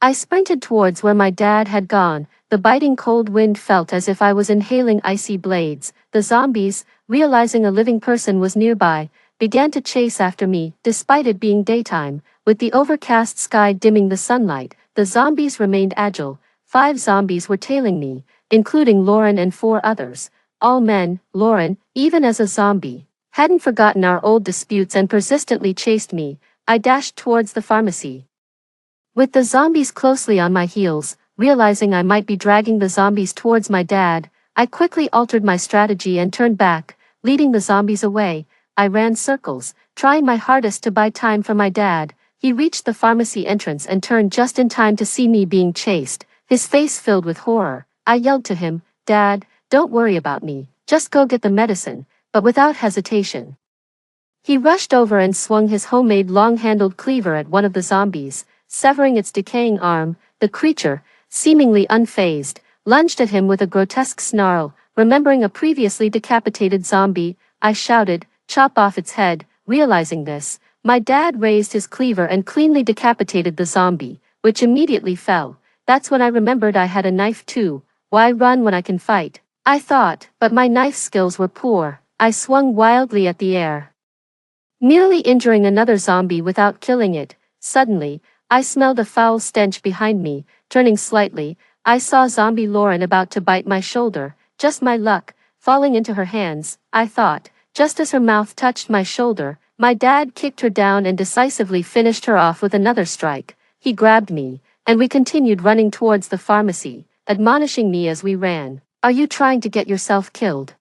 I sprinted towards where my dad had gone. The biting cold wind felt as if I was inhaling icy blades. The zombies, realizing a living person was nearby, began to chase after me, despite it being daytime. With the overcast sky dimming the sunlight, the zombies remained agile. 5 zombies were tailing me, including Lauren and 4 others. All men. Lauren, even as a zombie, hadn't forgotten our old disputes and persistently chased me. I dashed towards the pharmacy, with the zombies closely on my heels. Realizing I might be dragging the zombies towards my dad, I quickly altered my strategy and turned back, leading the zombies away. I ran circles, trying my hardest to buy time for my dad. He reached the pharmacy entrance and turned just in time to see me being chased, his face filled with horror. I yelled to him, "Dad, don't worry about me, just go get the medicine," but without hesitation. He rushed over and swung his homemade long-handled cleaver at one of the zombies, severing its decaying arm. The creature, seemingly unfazed, lunged at him with a grotesque snarl. Remembering a previously decapitated zombie, I shouted, "Chop off its head." Realizing this, my dad raised his cleaver and cleanly decapitated the zombie, which immediately fell. That's when I remembered I had a knife too. Why run when I can fight? I thought, but my knife skills were poor. I swung wildly at the air, nearly injuring another zombie without killing it. Suddenly, I smelled a foul stench behind me. Turning slightly, I saw zombie Lauren about to bite my shoulder. Just my luck, falling into her hands, I thought. Just as her mouth touched my shoulder, my dad kicked her down and decisively finished her off with another strike. He grabbed me, and we continued running towards the pharmacy, admonishing me as we ran. "Are you trying to get yourself killed?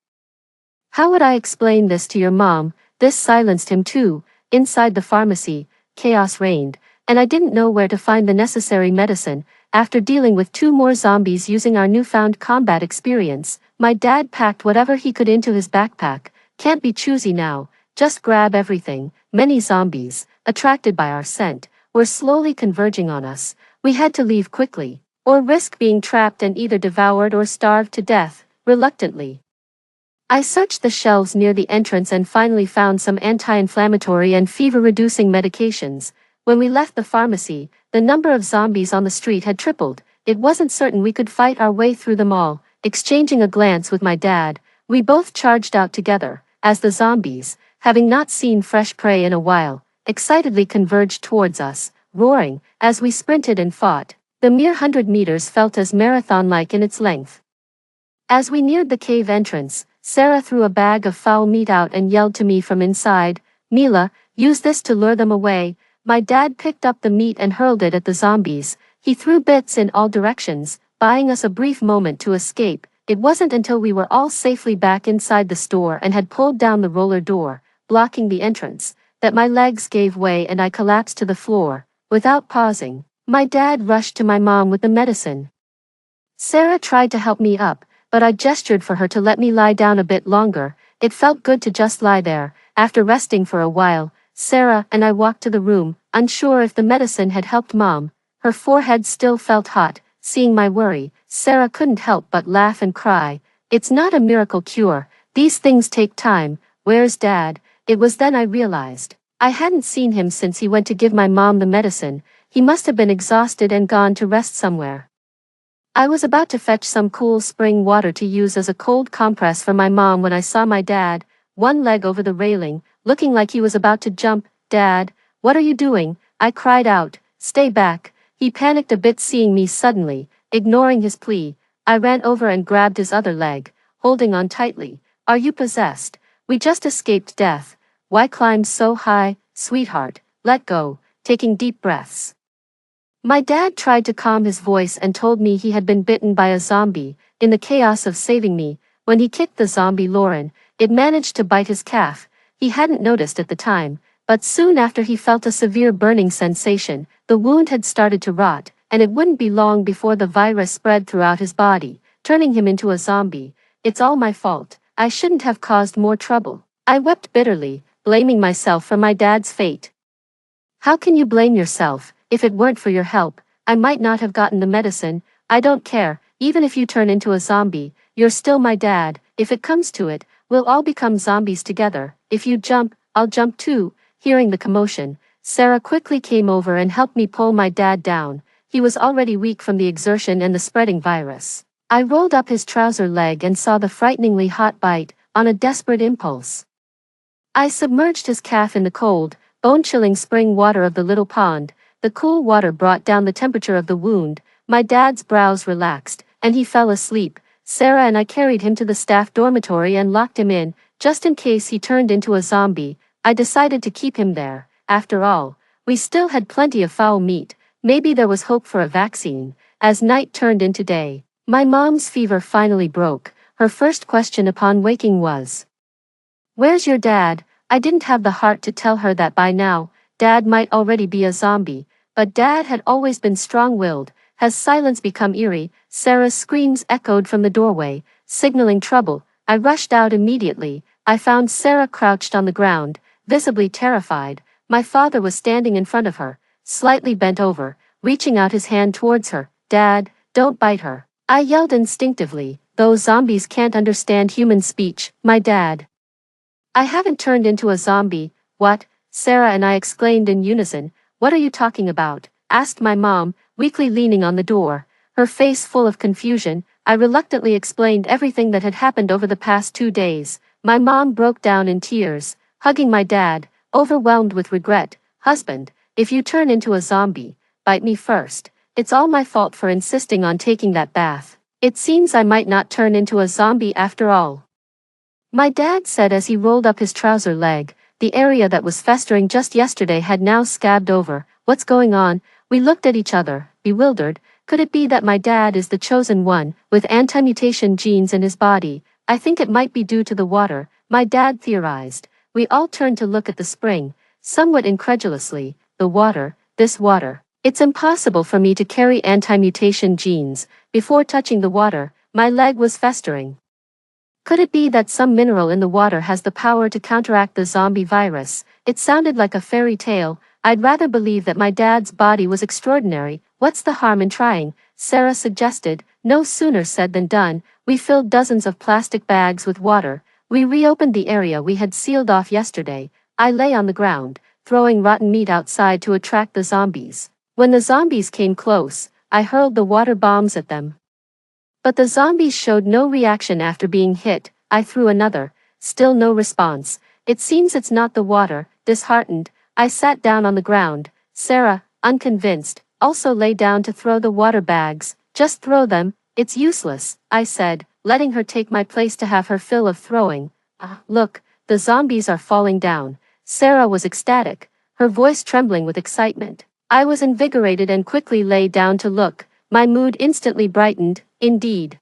How would I explain this to your mom?" This silenced him too. Inside the pharmacy, chaos reigned, and I didn't know where to find the necessary medicine. After dealing with 2 more zombies using our newfound combat experience, my dad packed whatever he could into his backpack. Can't be choosy now, just grab everything. Many zombies, attracted by our scent, were slowly converging on us. We had to leave quickly, or risk being trapped and either devoured or starved to death. Reluctantly, I searched the shelves near the entrance and finally found some anti-inflammatory and fever-reducing medications. When we left the pharmacy, the number of zombies on the street had tripled. It wasn't certain we could fight our way through them all. Exchanging a glance with my dad, we both charged out together, as the zombies, having not seen fresh prey in a while, excitedly converged towards us, roaring, as we sprinted and fought. The mere 100 meters felt as marathon-like in its length. As we neared the cave entrance, Sarah threw a bag of foul meat out and yelled to me from inside, "Mila, use this to lure them away." My dad picked up the meat and hurled it at the zombies. He threw bits in all directions, buying us a brief moment to escape. It wasn't until we were all safely back inside the store and had pulled down the roller door, blocking the entrance, that my legs gave way and I collapsed to the floor. Without pausing, my dad rushed to my mom with the medicine. Sarah tried to help me up, but I gestured for her to let me lie down a bit longer. It felt good to just lie there. After resting for a while, Sarah and I walked to the room, unsure if the medicine had helped Mom. Her forehead still felt hot. Seeing my worry, Sarah couldn't help but laugh and cry. "It's not a miracle cure. These things take time. Where's Dad?" It was then I realized. I hadn't seen him since he went to give my mom the medicine. He must have been exhausted and gone to rest somewhere. I was about to fetch some cool spring water to use as a cold compress for my mom when I saw my dad, one leg over the railing, looking like he was about to jump. "Dad, what are you doing?" I cried out. "Stay back." He panicked a bit seeing me suddenly. Ignoring his plea, I ran over and grabbed his other leg, holding on tightly. Are you possessed? We just escaped death. Why climb so high, sweetheart? Let go, taking deep breaths. My dad tried to calm his voice and told me he had been bitten by a zombie. In the chaos of saving me, when he kicked the zombie Lauren, it managed to bite his calf. He hadn't noticed at the time, but soon after he felt a severe burning sensation. The wound had started to rot, and it wouldn't be long before the virus spread throughout his body, turning him into a zombie. It's all my fault. I shouldn't have caused more trouble. I wept bitterly, blaming myself for my dad's fate. How can you blame yourself? If it weren't for your help, I might not have gotten the medicine. I don't care, even if you turn into a zombie, you're still my dad. If it comes to it, we'll all become zombies together. If you jump, I'll jump too. Hearing the commotion, Sarah quickly came over and helped me pull my dad down. He was already weak from the exertion and the spreading virus. I rolled up his trouser leg and saw the frighteningly hot bite. On a desperate impulse, I submerged his calf in the cold, bone-chilling spring water of the little pond. The cool water brought down the temperature of the wound. My dad's brows relaxed, and he fell asleep. Sarah and I carried him to the staff dormitory and locked him in, just in case he turned into a zombie. I decided to keep him there. After all, we still had plenty of foul meat. Maybe there was hope for a vaccine. As night turned into day, my mom's fever finally broke. Her first question upon waking was, "Where's your dad?" I didn't have the heart to tell her that by now, Dad might already be a zombie, but Dad had always been strong-willed. Has silence become eerie? Sarah's screams echoed from the doorway, signaling trouble. I rushed out immediately. I found Sarah crouched on the ground, visibly terrified. My father was standing in front of her, slightly bent over, reaching out his hand towards her. "Dad, don't bite her." I yelled instinctively. Those zombies can't understand human speech. My dad. "I haven't turned into a zombie." "What?" Sarah and I exclaimed in unison. "What are you talking about?" asked my mom, weakly leaning on the door, her face full of confusion. I reluctantly explained everything that had happened over the past 2 days. My mom broke down in tears, hugging my dad, overwhelmed with regret. "Husband, if you turn into a zombie, bite me first. It's all my fault for insisting on taking that bath. It seems I might not turn into a zombie after all," my dad said as he rolled up his trouser leg. The area that was festering just yesterday had now scabbed over. "What's going on?" We looked at each other, bewildered. Could it be that my dad is the chosen one, with anti-mutation genes in his body? "I think it might be due to the water," my dad theorized. We all turned to look at the spring, somewhat incredulously. "The water? This water? It's impossible for me to carry anti-mutation genes." Before touching the water, my leg was festering. Could it be that some mineral in the water has the power to counteract the zombie virus? It sounded like a fairy tale. I'd rather believe that my dad's body was extraordinary. "What's the harm in trying?" Sarah suggested. No sooner said than done. We filled dozens of plastic bags with water. We reopened the area we had sealed off yesterday. I lay on the ground, throwing rotten meat outside to attract the zombies. When the zombies came close, I hurled the water bombs at them. But the zombies showed no reaction after being hit. I threw another. Still no response. "It seems it's not the water." Disheartened, I sat down on the ground. Sarah, unconvinced, also lay down to throw the water bags. "Just throw them. It's useless," I said, letting her take my place to have her fill of throwing. Look, the zombies are falling down." Sarah was ecstatic, her voice trembling with excitement. I was invigorated and quickly lay down to look. My mood instantly brightened. Indeed,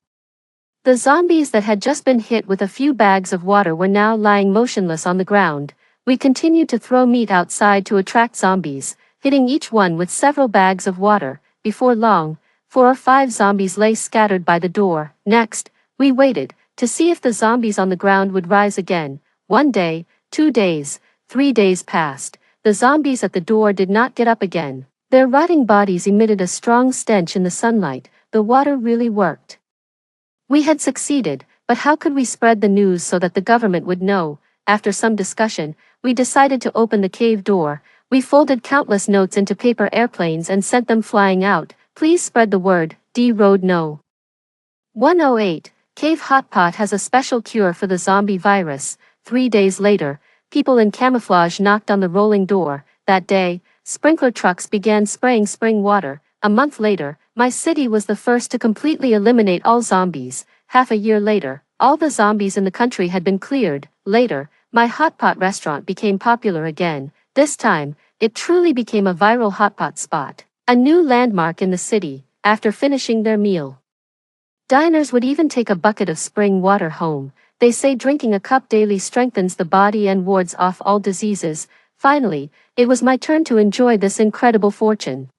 the zombies that had just been hit with a few bags of water were now lying motionless on the ground. We continued to throw meat outside to attract zombies, hitting each one with several bags of water. Before long, 4 or 5 zombies lay scattered by the door. Next, we waited to see if the zombies on the ground would rise again. 1 day, 2 days, 3 days passed. The zombies at the door did not get up again. Their rotting bodies emitted a strong stench in the sunlight. The water really worked. We had succeeded, but how could we spread the news so that the government would know? After some discussion, we decided to open the cave door. We folded countless notes into paper airplanes and sent them flying out. "Please spread the word." D. Road No. 108. Cave Hotpot has a special cure for the zombie virus. 3 days later, people in camouflage knocked on the rolling door. That day, sprinkler trucks began spraying spring water. A month later, my city was the first to completely eliminate all zombies. Half a year later, all the zombies in the country had been cleared. Later, my hot pot restaurant became popular again. This time, it truly became a viral hot pot spot, a new landmark in the city. After finishing their meal, diners would even take a bucket of spring water home. They say drinking a cup daily strengthens the body and wards off all diseases. Finally, it was my turn to enjoy this incredible fortune.